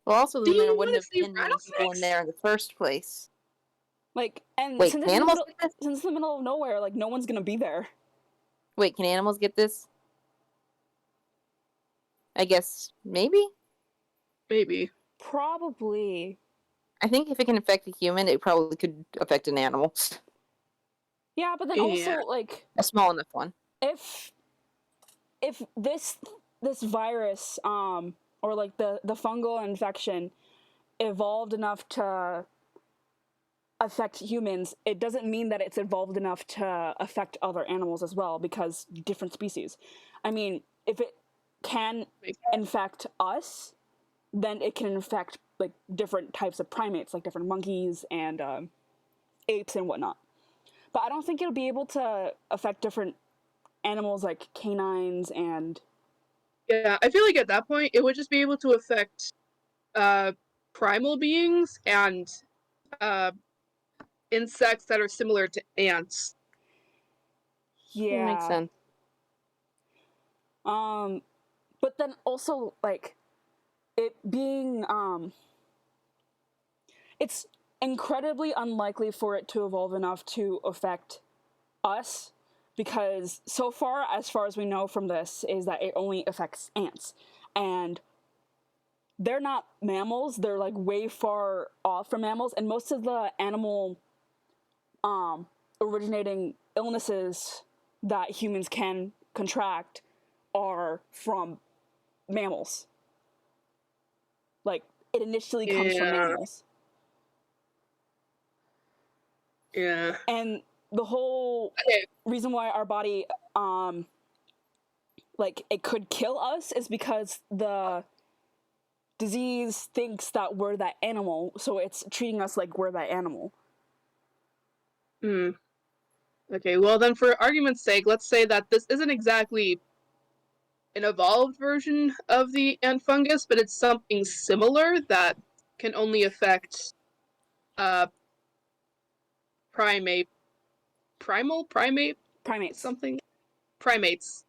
Well, also, Do then there you wouldn't wanna have see been many people in rattlesnakes? there in the first place. Like, and Wait, since can it's, in the animals middle, get this? since it's in the middle of nowhere, like no one's gonna be there. Wait, can animals get this? I guess maybe. Maybe. Probably. I think if it can affect a human, it probably could affect an animal. Yeah, but then Yeah. also like A small enough one. if this virus or like the fungal infection evolved enough to affect humans, it doesn't mean that it's evolved enough to affect other animals as well, because different species. I mean, if it can infect us, then it can infect like different types of primates, like different monkeys and apes and whatnot. But I don't think it'll be able to affect different animals like canines and. Yeah, I feel like at that point it would just be able to affect primal beings and insects that are similar to ants. Yeah. That makes sense. But then also like it being it's incredibly unlikely for it to evolve enough to affect us, because so far as we know from this is that it only affects ants, and they're not mammals. They're like way far off from mammals, and most of the animal originating illnesses that humans can contract are from mammals. Like it initially comes from mammals. Yeah. And the whole reason why our body like it could kill us is because the disease thinks that we're that animal, so it's treating us like we're that animal. Okay, well then for argument's sake, let's say that this isn't exactly an evolved version of the ant fungus, but it's something similar that can only affect primate Primates. something primates.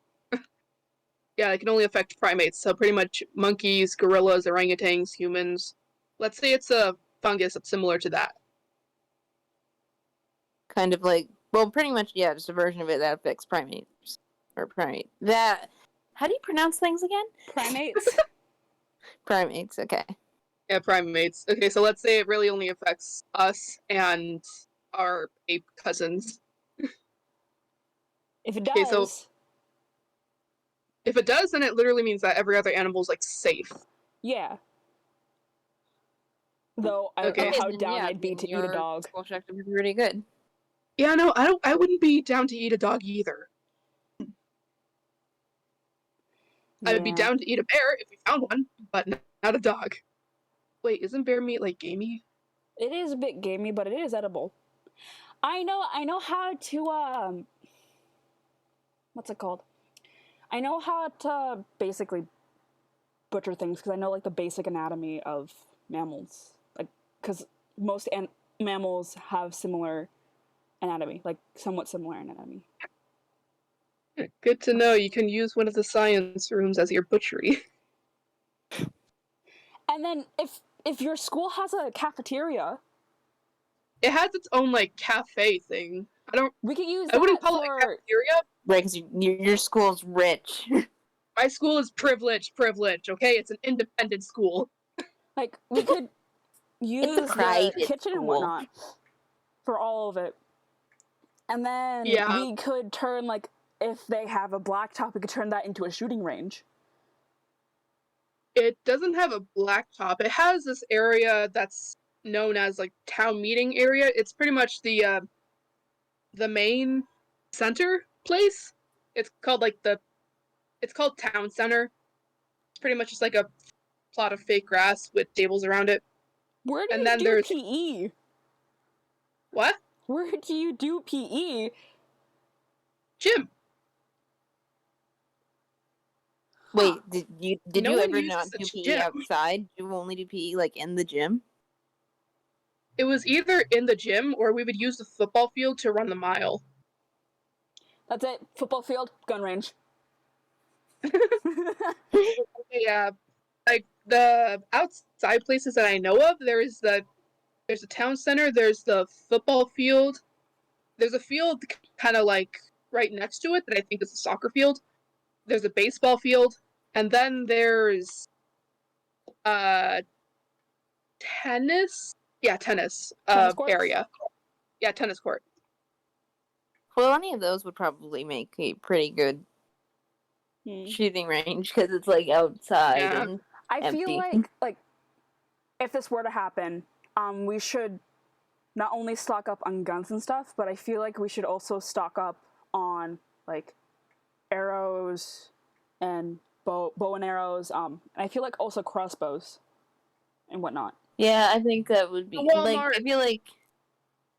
Yeah, it can only affect primates, so pretty much monkeys, gorillas, orangutans, humans. Let's say it's a fungus that's similar to that. Kind of like, well, pretty much, yeah, just a version of it that affects primates. Or primate. That, how do you pronounce things again? Primates. Primates, okay. Yeah, primates. Okay, so let's say it really only affects us and our ape cousins. If it does, Okay, so if it does, then it literally means that every other animal's like safe. yeah. Though I don't Okay. know how then, down yeah, I'd be then to eat a your dog. school objective would be pretty good. Yeah, no, I wouldn't be down to eat a dog either. I would be Yeah. down to eat a bear if we found one, but not a dog. Wait, isn't bear meat like gamey? It is a bit gamey, but it is edible. I know how to what's it called? I know how to basically butcher things because I know like the basic anatomy of mammals. Like cuz most mammals have similar anatomy, like somewhat similar anatomy. Good to know. You can use one of the science rooms as your butchery. And then if your school has a cafeteria, It has its own like cafe thing. we could use I wouldn't that call it a cafeteria. Right, because your school's rich. My school is privilege, okay? It's an independent school. like we could use the private kitchen and school. whatnot for all of it. And then Yeah. we could turn like if they have a blacktop, we could turn that into a shooting range. It doesn't have a blacktop. It has this area that's known as like town meeting area. It's pretty much the main center place. It's called town center. It's pretty much just like a plot of fake grass with tables around it. Where do And you then do there's- PE? What? Where do you do PE? Gym. Wait, did No you one ever uses not the do PE gym. outside? Do you only do PE like in the gym? It was either in the gym or we would use the football field to run the mile. That's it. Football field, gun range. Yeah, like the outside places that I know of, there's a town center, there's the football field, there's a field kind of like right next to it that I think is a soccer field. There's a baseball field, and then there's tennis. Yeah, tennis courts? area. Yeah, tennis court. Well, any of those would probably make a pretty good shooting range because it's like outside Yeah. and I empty. feel like if this were to happen, we should not only stock up on guns and stuff, but I feel like we should also stock up on like arrows and bow and arrows. And I feel like also crossbows and whatnot. Yeah, I think that would be like. I Walmart. feel like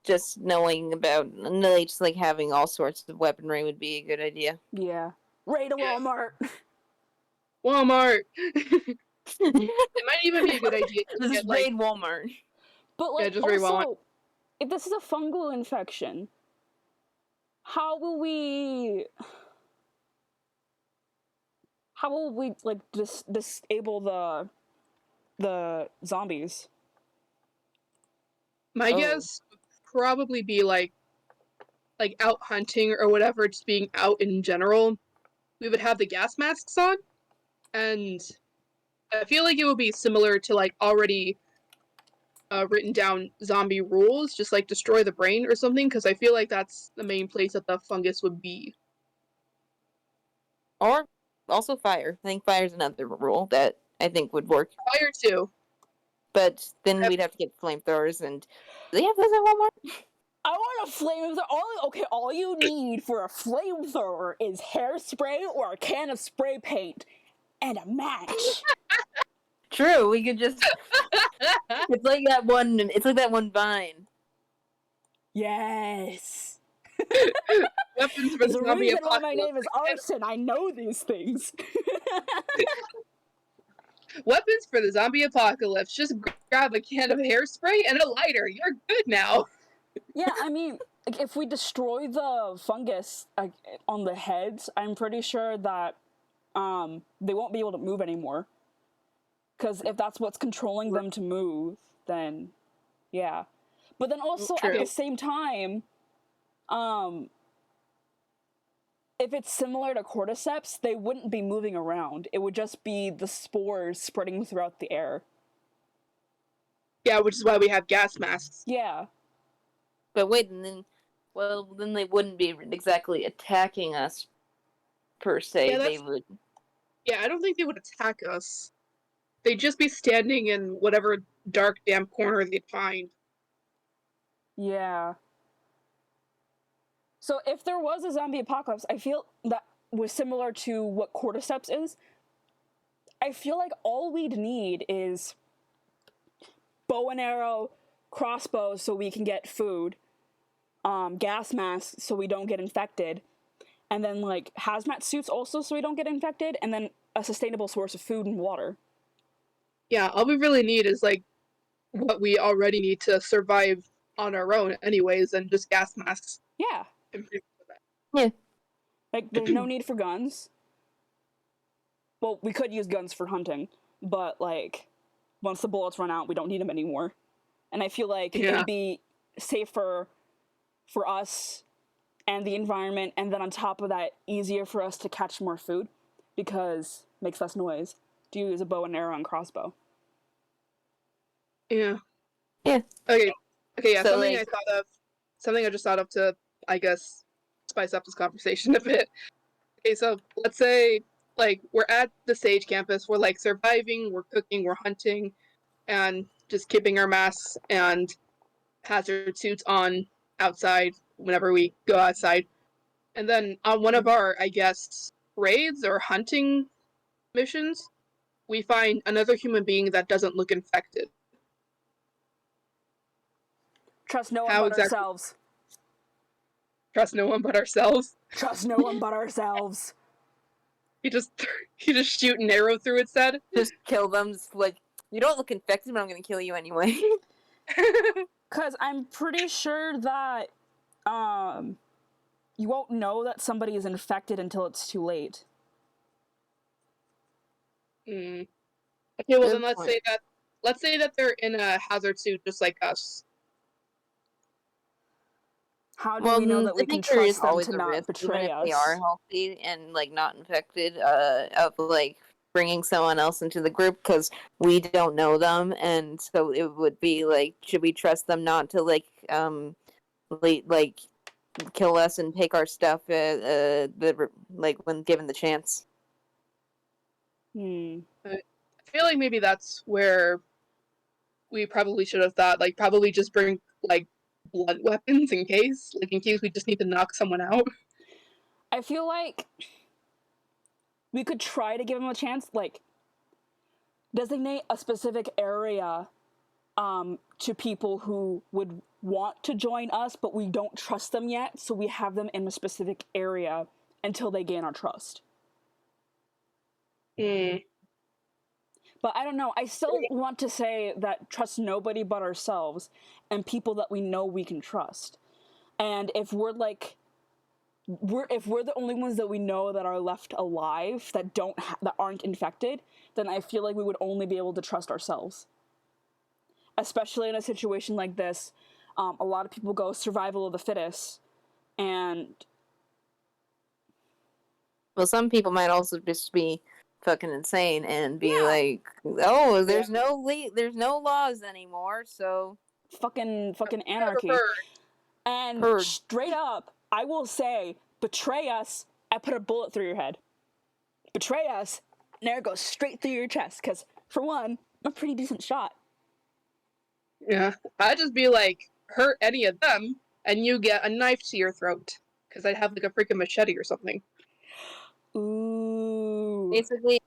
just knowing about, just like having all sorts of weaponry would be a good idea. Yeah. Raid a Walmart. Walmart. It might even be a good idea to This is get like raid Walmart. But like just raid Walmart. also, if this is a fungal infection, how will we like disable the zombies? My Oh. guess would probably be like out hunting or whatever, just being out in general. We would have the gas masks on, and I feel like it would be similar to like already written down zombie rules, just like destroy the brain or something, because I feel like that's the main place that the fungus would be. Or also fire. I think fire's another rule that I think would work. Fire too. But then we'd have to get flamethrowers and do they have those at Walmart? I want a flamethrower. All you need for a flamethrower is hairspray or a can of spray paint and a match. True, we could just it's like that one vine. Yes. Weapons for There's the a zombie reason why apocalypse. my name is Like, Arson. I know these things. weapons for the zombie apocalypse. Just grab a can of hairspray and a lighter. You're good now. Yeah, I mean, like, if we destroy the fungus like, on the heads, I'm pretty sure that they won't be able to move anymore. Because if that's what's controlling them to move, then yeah. But then also at True. the same time, if it's similar to cordyceps, they wouldn't be moving around. It would just be the spores spreading throughout the air. Yeah, which is why we have gas masks. Yeah. But wait, and then they wouldn't be exactly attacking us, per se. Yeah, They would. Yeah, I don't think they would attack us. They'd just be standing in whatever dark, damp corner they'd find. Yeah. So if there was a zombie apocalypse, I feel that was similar to what cordyceps is. I feel like all we'd need is bow and arrow, crossbows so we can get food, gas masks so we don't get infected, and then like hazmat suits also so we don't get infected, and then a sustainable source of food and water. Yeah, all we really need is like what we already need to survive on our own anyways, and just gas masks. Yeah. Yeah. Like, there's no need for guns. Well, we could use guns for hunting, but, like, once the bullets run out, we don't need them anymore. And I feel like Yeah. it'd be safer for us and the environment, and then on top of that, easier for us to catch more food, because it makes less noise to use a bow and arrow and crossbow. Yeah. Yeah. Okay, yeah, So, something like- something I just thought of to, I guess, spice up this conversation a bit. Okay, so let's say, like, we're at the Sage campus, we're, like, surviving, we're cooking, we're hunting, and just keeping our masks and hazard suits on outside whenever we go outside. And then on one of our, I guess, raids or hunting missions, we find another human being that doesn't look infected. Trust no one How but exactly- ourselves. Trust no one but ourselves. Trust no one but ourselves. He just shoot an arrow through its head. Just kill them. Just like, you don't look infected, but I'm gonna kill you anyway. Because I'm pretty sure that you won't know that somebody is infected until it's too late. Okay, well Good then let's say that they're in a hazard suit just like us. How do we know that we can trust them to not betray even if us? they are healthy and like not infected, of like bringing someone else into the group, because we don't know them, and so it would be like, should we trust them not to like kill us and take our stuff like when given the chance? Hmm. I feel like maybe that's where we probably should have thought, like, probably just bring like blood weapons in case we just need to knock someone out. I feel like we could try to give them a chance, like designate a specific area to people who would want to join us, but we don't trust them yet, so we have them in a specific area until they gain our trust. But I don't know, I still want to say that trust nobody but ourselves and people that we know we can trust. And if we're like, if we're the only ones that we know that are left alive that that aren't infected, then I feel like we would only be able to trust ourselves. Especially in a situation like this, a lot of people go survival of the fittest, and Well, some people might also just be fucking insane and be like, "Oh, there's no laws anymore, so fucking anarchy." And Heard. straight up, I will say, betray us, I put a bullet through your head. Betray us, and there it goes straight through your chest, because, for one, I'm a pretty decent shot. Yeah, I'd just be like, hurt any of them, and you get a knife to your throat, because I'd have like a freaking machete or something. Ooh. basically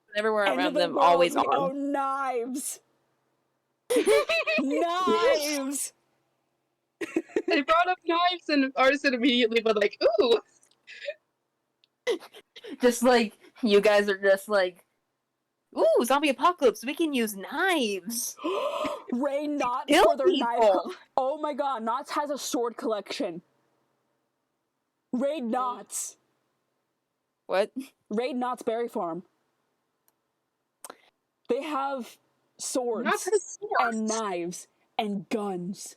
whenever we're End of around the them, world, always we on." own knives! Knives! They brought up knives, and Artisan immediately was like, "Ooh." Just like you guys are just like, ooh, zombie apocalypse. We can use knives. Ray Knott's Kill for their knife. people. Oh my god, Knott's has a sword collection. Raid Knott's. What? Raid Knott's Berry Farm. They have swords Not his and swords. knives and guns.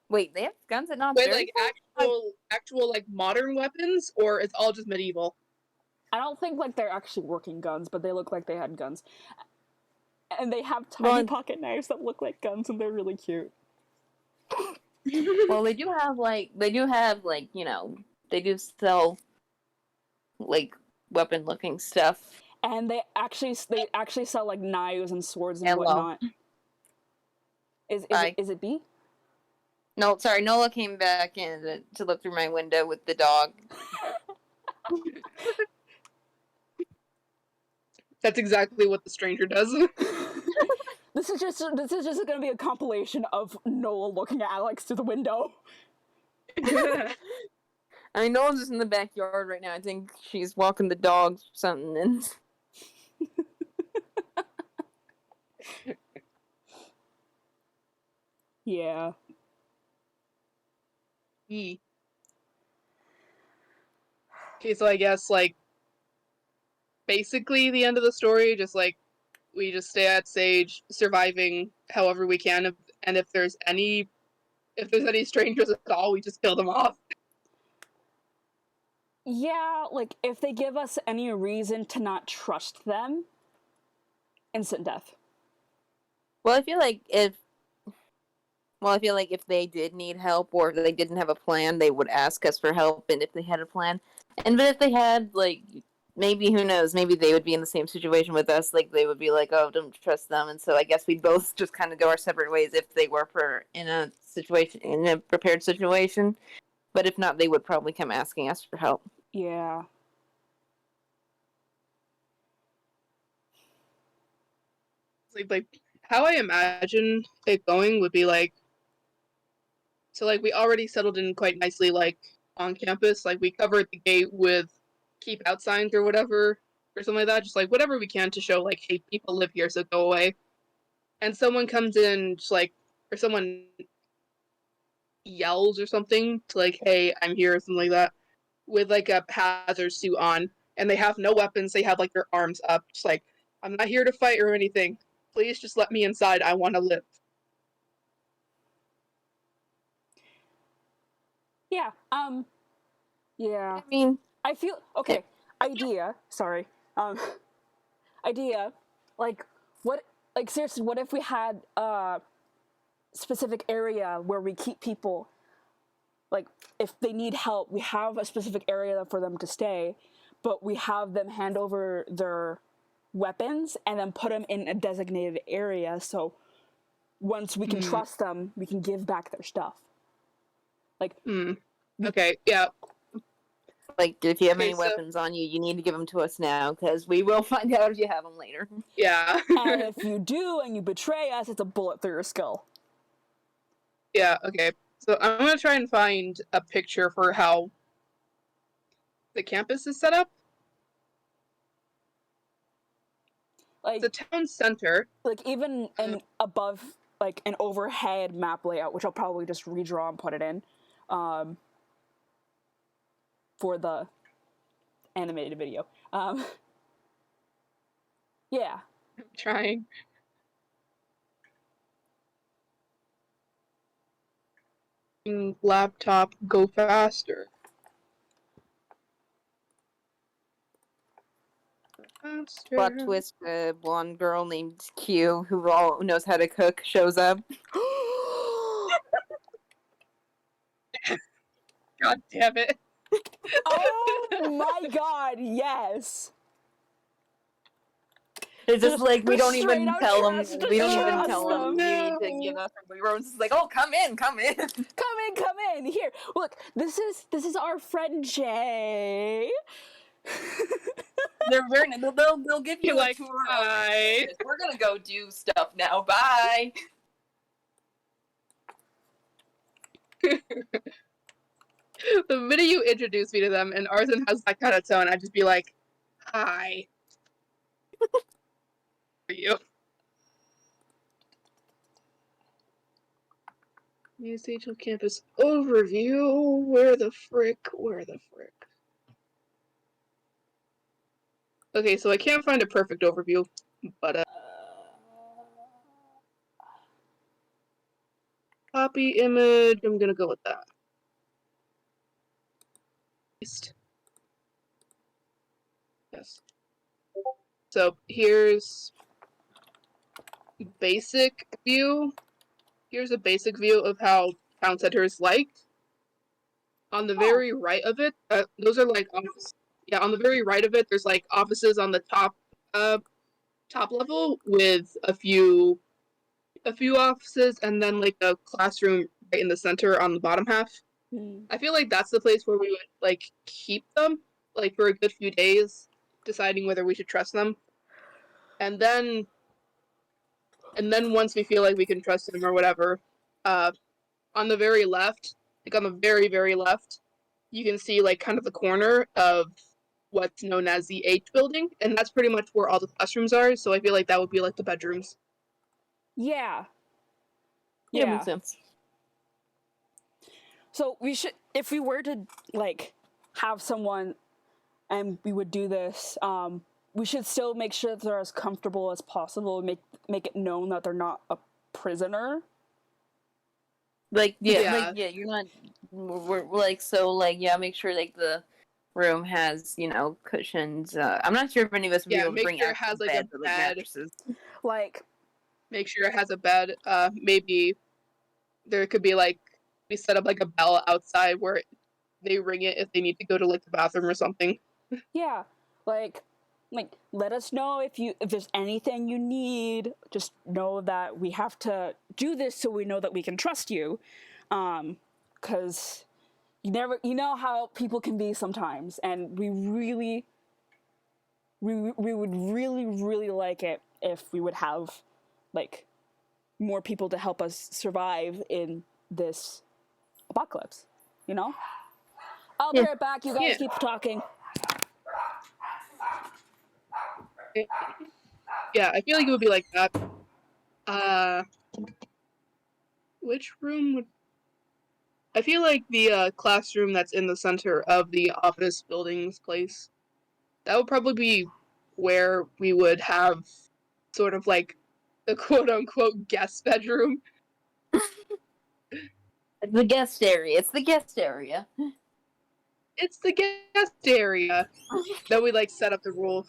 Wait, they have guns at Knott's Wait, Berry like Farm? actual like modern weapons, or it's all just medieval? I don't think like they're actually working guns, but they look like they had guns. And they have tiny pocket knives that look like guns, and they're really cute. Well, they do have like you know, they do sell like weapon looking stuff. And they actually sell like knives and swords and Hello. whatnot. Is it B? No, sorry, Nola came back in to look through my window with the dog. That's exactly what the stranger does. This is just going to be a compilation of Noah looking at Alex through the window. I know I'm just in the backyard right now. I think she's walking the dogs or something. And Yeah. Okay, so I guess like basically the end of the story, just like we just stay at Sage, surviving however we can, and if there's any strangers at all, we just kill them off. Yeah, like if they give us any reason to not trust them, instant death. well, I feel like if they did need help or if they didn't have a plan, they would ask us for help. And if they had a plan, but if they had like maybe who knows, maybe they would be in the same situation with us. Like they would be like, oh, don't trust them. And so I guess we'd both just kind of go our separate ways if they were in a prepared situation. But if not, they would probably come asking us for help. Yeah. Like how I imagine it going would be like, so like we already settled in quite nicely like on campus. Like we covered the gate with keep out signs or whatever, or something like that. Just like whatever we can to show like, hey, people live here, so go away. And someone comes in, just like, or someone yells or something to like, hey, I'm here, or something like that, with like a hazard suit on, and they have no weapons. They have like their arms up, just like, I'm not here to fight or anything. Please just let me inside. I want to live. Yeah. Yeah. I mean, I feel okay. Idea. Sorry. Idea. Like what? Like seriously, what if we had a specific area where we keep people? Like if they need help, we have a specific area for them to stay, but we have them hand over their weapons and then put them in a designated area. So once we can trust them, we can give back their stuff. Like. Okay. Yeah. like, if you have Okay, any weapons on you, you need to give them to us now, because we will find out if you have them later. Yeah. And if you do and you betray us, it's a bullet through your skull. Yeah, okay. So I'm going to try and find a picture for how the campus is set up. Like the town center. Like even an above, like an overhead map layout, which I'll probably just redraw and put it in, for the animated video. Yeah. I'm trying. Laptop, go faster. Plot twist, a blonde girl named Q, who all knows how to cook, shows up. God damn it. Oh my god, yes. It's just like, we don't even Straight out tell them, trust- we don't even trust tell them, them. you need to give us some rooms. It's like, oh, come in. Come in. Here, look, this is our friend Jay. They'll give you like, a tour. hi. We're gonna go do stuff now. Bye. The minute you introduce me to them and Arthur has that kind of tone, I'd just be like, hi. How are you? USHL campus overview. Where the frick? Okay, so I can't find a perfect overview, but copy image, I'm gonna go with that. Yes. So here's basic view. Here's a basic view of how town center is like. On the very right of it, those are like offices. Yeah, on the very right of it, there's like offices on the top level with a few offices, and then like a classroom right in the center on the bottom half. I feel like that's the place where we would like keep them, like for a good few days, deciding whether we should trust them, and then once we feel like we can trust them or whatever, on the very left, like on the very, very left, you can see like kind of the corner of what's known as the H building, and that's pretty much where all the classrooms are, so I feel like that would be like the bedrooms. Yeah. Yeah, makes sense. So we should, if we were to like have someone and we would do this, we should still make sure that they're as comfortable as possible and make it known that they're not a prisoner. Like you're not. We're like so like make sure like the room has cushions. I'm not sure if any of us would be able to bring sure it actual has like beds a or, like bed. mattresses. Like, make sure it has a bed. Maybe there could be like we set up like a bell outside where they ring it if they need to go to like the bathroom or something. Yeah, like let us know if there's anything you need. Just know that we have to do this so we know that we can trust you, because you know how people can be sometimes, and we would really, really like it if we would have like more people to help us survive in this apocalypse, you know? I'll be right back. You guys keep talking. Yeah, I feel like it would be like that. Which room would... I feel like the classroom that's in the center of the office building's place, that would probably be where we would have sort of like the quote-unquote guest bedroom. The guest area. It's the guest area. It's the guest area that we like set up the rule.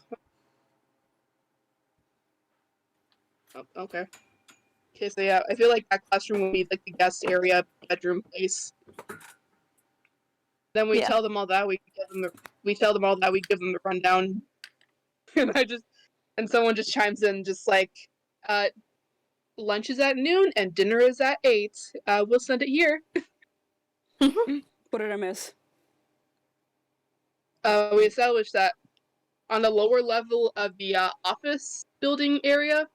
Oh, okay. Okay, so yeah, I feel like that classroom would be like the guest area bedroom place. Then we tell them all that we give them the rundown, and someone just chimes in just like, lunch is at noon and dinner is at 8. We'll send it here. What did I miss? We established that on the lower level of the office building area,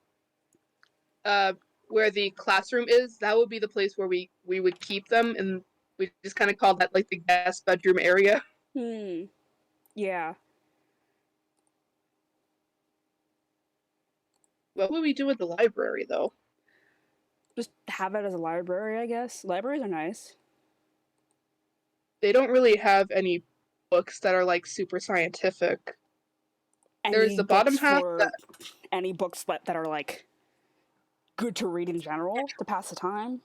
where the classroom is, that would be the place where we would keep them, and we just kind of call that like the guest bedroom area. Yeah. What would we do with the library, though? Just have it as a library, I guess. Libraries are nice. They don't really have any books that are like super scientific. There's the bottom half any books that are like good to read in general to pass the time.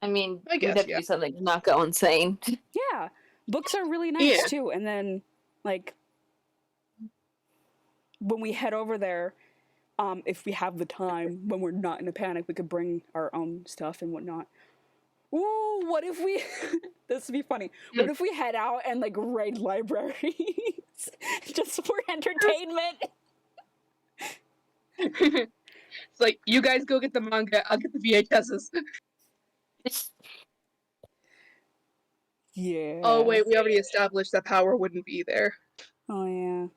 I mean, I guess, we'd have to do something to not go insane. Yeah, books are really nice too. And then, like, when we head over there, if we have the time, when we're not in a panic, we could bring our own stuff and whatnot. Ooh, what if we... this would be funny. What if we head out and, like, raid libraries? Just for entertainment? It's like, you guys go get the manga, I'll get the VHSs. Yeah. Oh, wait, we already established that power wouldn't be there. Oh, yeah.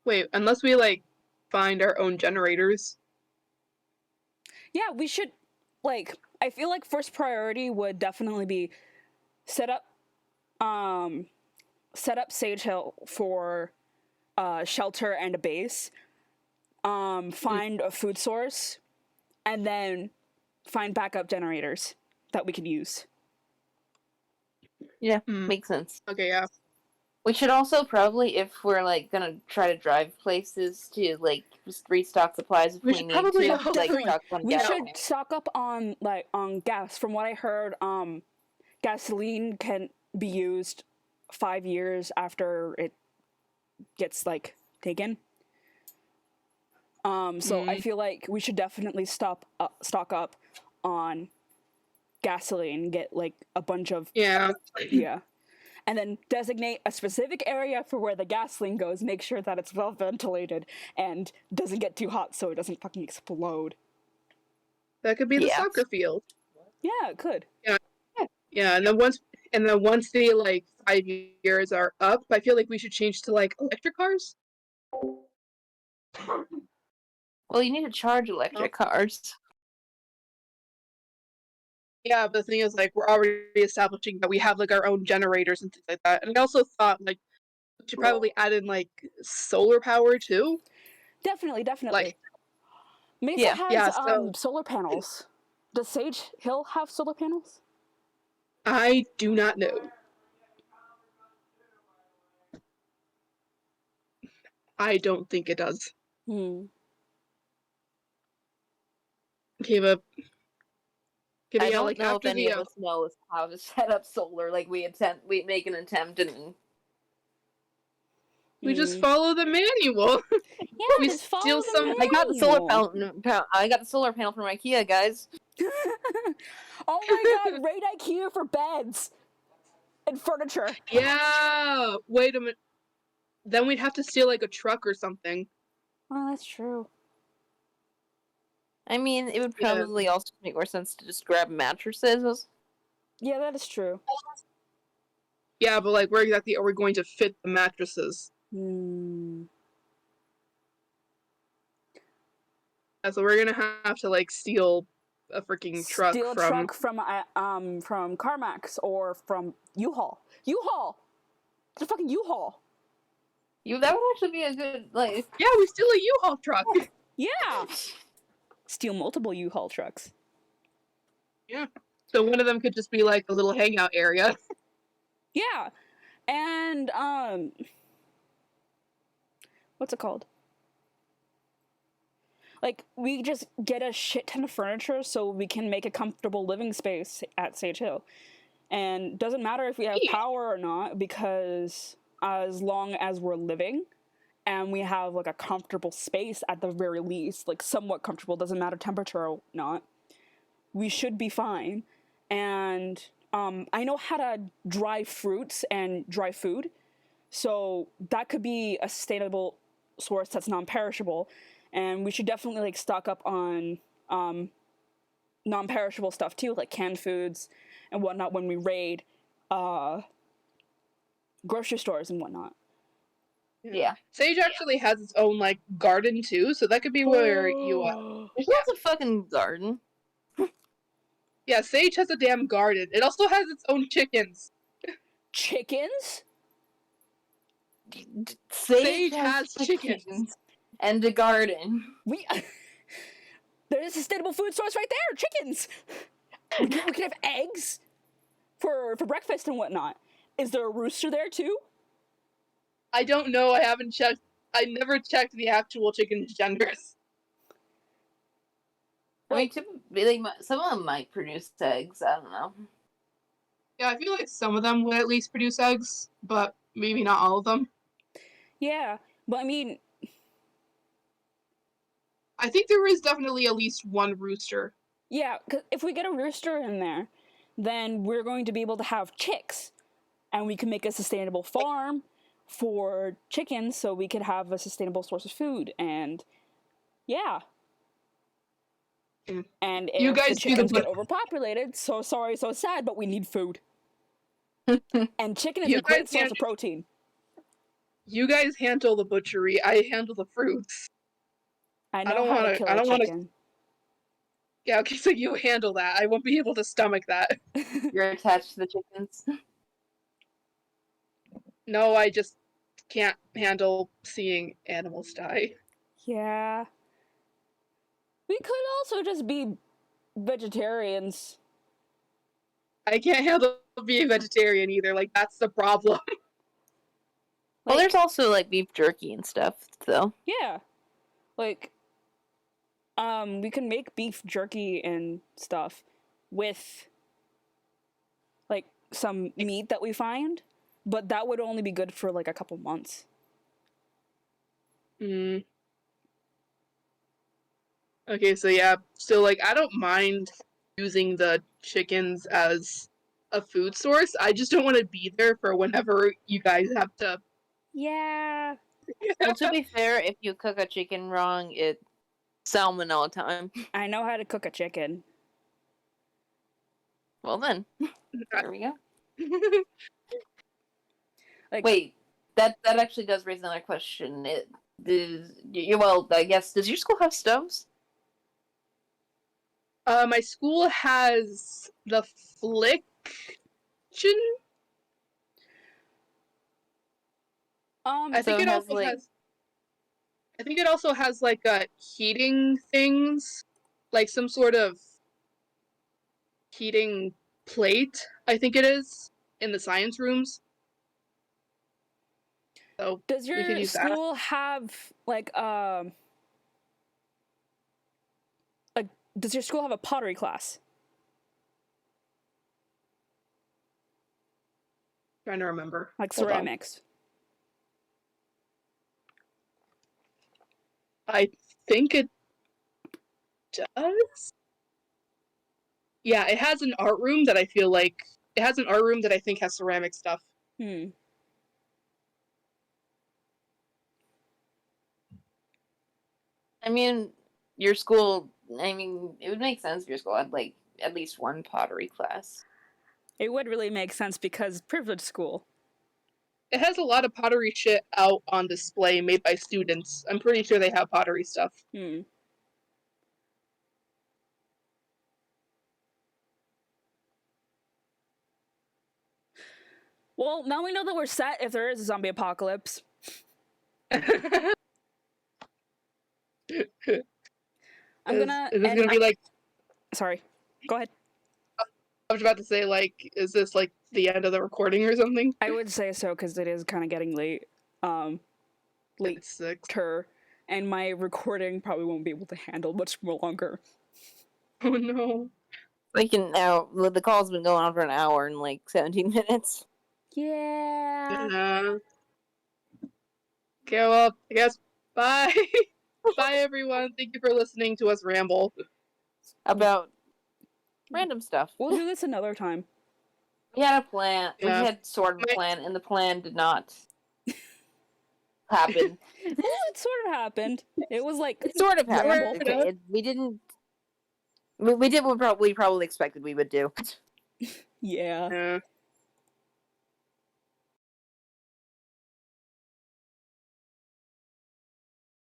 Wait, unless we, like, find our own generators. Yeah, we should like, I feel like first priority would definitely be set up Sage Hill for shelter and a base, find a food source, and then find backup generators that we can use. Yeah, Mm. makes sense. Okay, yeah. We should also probably, if we're like gonna try to drive places to like just restock supplies if We we should need probably to, also- like Definitely. stock on We gas. should stock up on gas. From what I heard, gasoline can be used 5 years after it gets like taken. So I feel like we should definitely stock up on gasoline, get like a bunch of Yeah. yeah, and then designate a specific area for where the gasoline goes. Make sure that it's well ventilated and doesn't get too hot so it doesn't fucking explode. That could be the Yeah. soccer field. Yeah, it could. Yeah, and then once the like 5 years are up, I feel like we should change to like electric cars. Well, you need to charge electric cars. Yeah, but the thing is, like, we're already establishing that we have like our own generators and things like that. And I also thought like we should probably add in like solar power too. Definitely. Like, Mesa Yeah. has Yeah, so- solar panels. Does Sage Hill have solar panels? I do not know. I don't think it does. Okay, but I yeah, don't like know if after any the of us knows how to set up solar. Like we make an attempt and we just follow the manual. Yeah, we just follow steal the some- I got the solar manual. panel. I got the solar panel from IKEA, guys. Oh my god, raid IKEA for beds and furniture. Yeah, wait a minute. Then we'd have to steal like a truck or something. Well, that's true. I mean, it would Yeah. probably also make more sense to just grab mattresses. Yeah, that is true. Yeah, but like where exactly are we going to fit the mattresses? Yeah, so we're gonna have to like steal a freaking truck Steal a from truck from CarMax or from U-Haul. U-Haul! It's a fucking U-Haul. That would actually be a good like. Yeah, we steal a U-Haul truck. Yeah! Steal multiple U-Haul trucks. So one of them could just be like a little hangout area. Yeah! And, what's it called? Like, we just get a shit ton of furniture so we can make a comfortable living space at Sage Hill. And doesn't matter if we have power or not, because as long as we're living and we have like a comfortable space at the very least, like somewhat comfortable, doesn't matter temperature or not, we should be fine. And I know how to dry fruits and dry food, so that could be a sustainable source that's non-perishable. And we should definitely like stock up on non-perishable stuff too, like canned foods and whatnot when we raid grocery stores and whatnot. Yeah. Sage actually has its own like garden too, so that could be where you There's lots of fucking garden. Yeah, Sage has a damn garden. It also has its own chickens. Chickens? Sage has chickens. and a garden. We there's a sustainable food source right there. Chickens. We can have eggs for breakfast and whatnot. Is there a rooster there too? I don't know. I haven't checked. I never checked the actual chicken's genders. I mean, typically, some of them might produce eggs. I don't know. Yeah, I feel like some of them would at least produce eggs, but maybe not all of them. Yeah, but I mean, I think there is definitely at least one rooster. yeah, 'cause if we get a rooster in there, then we're going to be able to have chicks, and we can make a sustainable farm for chickens, so we could have a sustainable source of food. And yeah. Mm. And You if guys the do the chickens get but- overpopulated, so sorry, so sad, but we need food. And chicken is You a great guys source can't- of protein. You guys handle the butchery. I handle the fruits. I know don't how wanna- to kill I a don't wanna- chicken. Yeah, okay, so you handle that. I won't be able to stomach that. You're attached to the chickens. No, I just can't handle seeing animals die. Yeah. We could also just be vegetarians. I can't handle being vegetarian either. Like, that's the problem. Well, Like- there's also like beef jerky and stuff, though. Yeah. Like, we can make beef jerky and stuff with, like, some meat that we find, but that would only be good for, like, a couple months. Mm. Okay, so yeah. So, like, I don't mind using the chickens as a food source. I just don't want to be there for whenever you guys have to. Yeah. Well, to be fair, if you cook a chicken wrong, it's salmonella time. I know how to cook a chicken. Well then, there we go. Like, Wait, that actually does raise another question. Well, I guess, does your school have stoves? My school has the Fliction. I So think it it has, also like- has. I think it also has like heating things, like some sort of heating plate. I think it is in the science rooms. So does we could your use that. school have, like, does your school have a pottery class? Trying to remember. Like Hold on. ceramics? I think it does. Yeah, it has an art room that I feel like it has an art room that I think has ceramic stuff. Hmm. I mean, your school, it would make sense if your school had, like, at least one pottery class. It would really make sense because privileged school. It has a lot of pottery shit out on display made by students. I'm pretty sure they have pottery stuff. Hmm. Well, now we know that we're set if there is a zombie apocalypse. I'm gonna. Is this end gonna be like? Sorry. Go ahead. I was about to say, like, is this like the end of the recording or something? I would say so because it is kind of getting late. Late It's 6. ter, and my recording probably won't be able to handle much more longer. Oh no. Like, now, the call's been going on for an hour and, like, 17 minutes. Yeah. Okay, well, I guess bye. Bye, everyone. Thank you for listening to us ramble. About random stuff. We'll do this another time. We had a plan. Yeah. We had sort of a plan, and the plan did not happen. Well, it sort of happened. It was like It sort of happened. Ramble. Okay, we didn't. We did what we probably expected we would do. yeah. Yeah.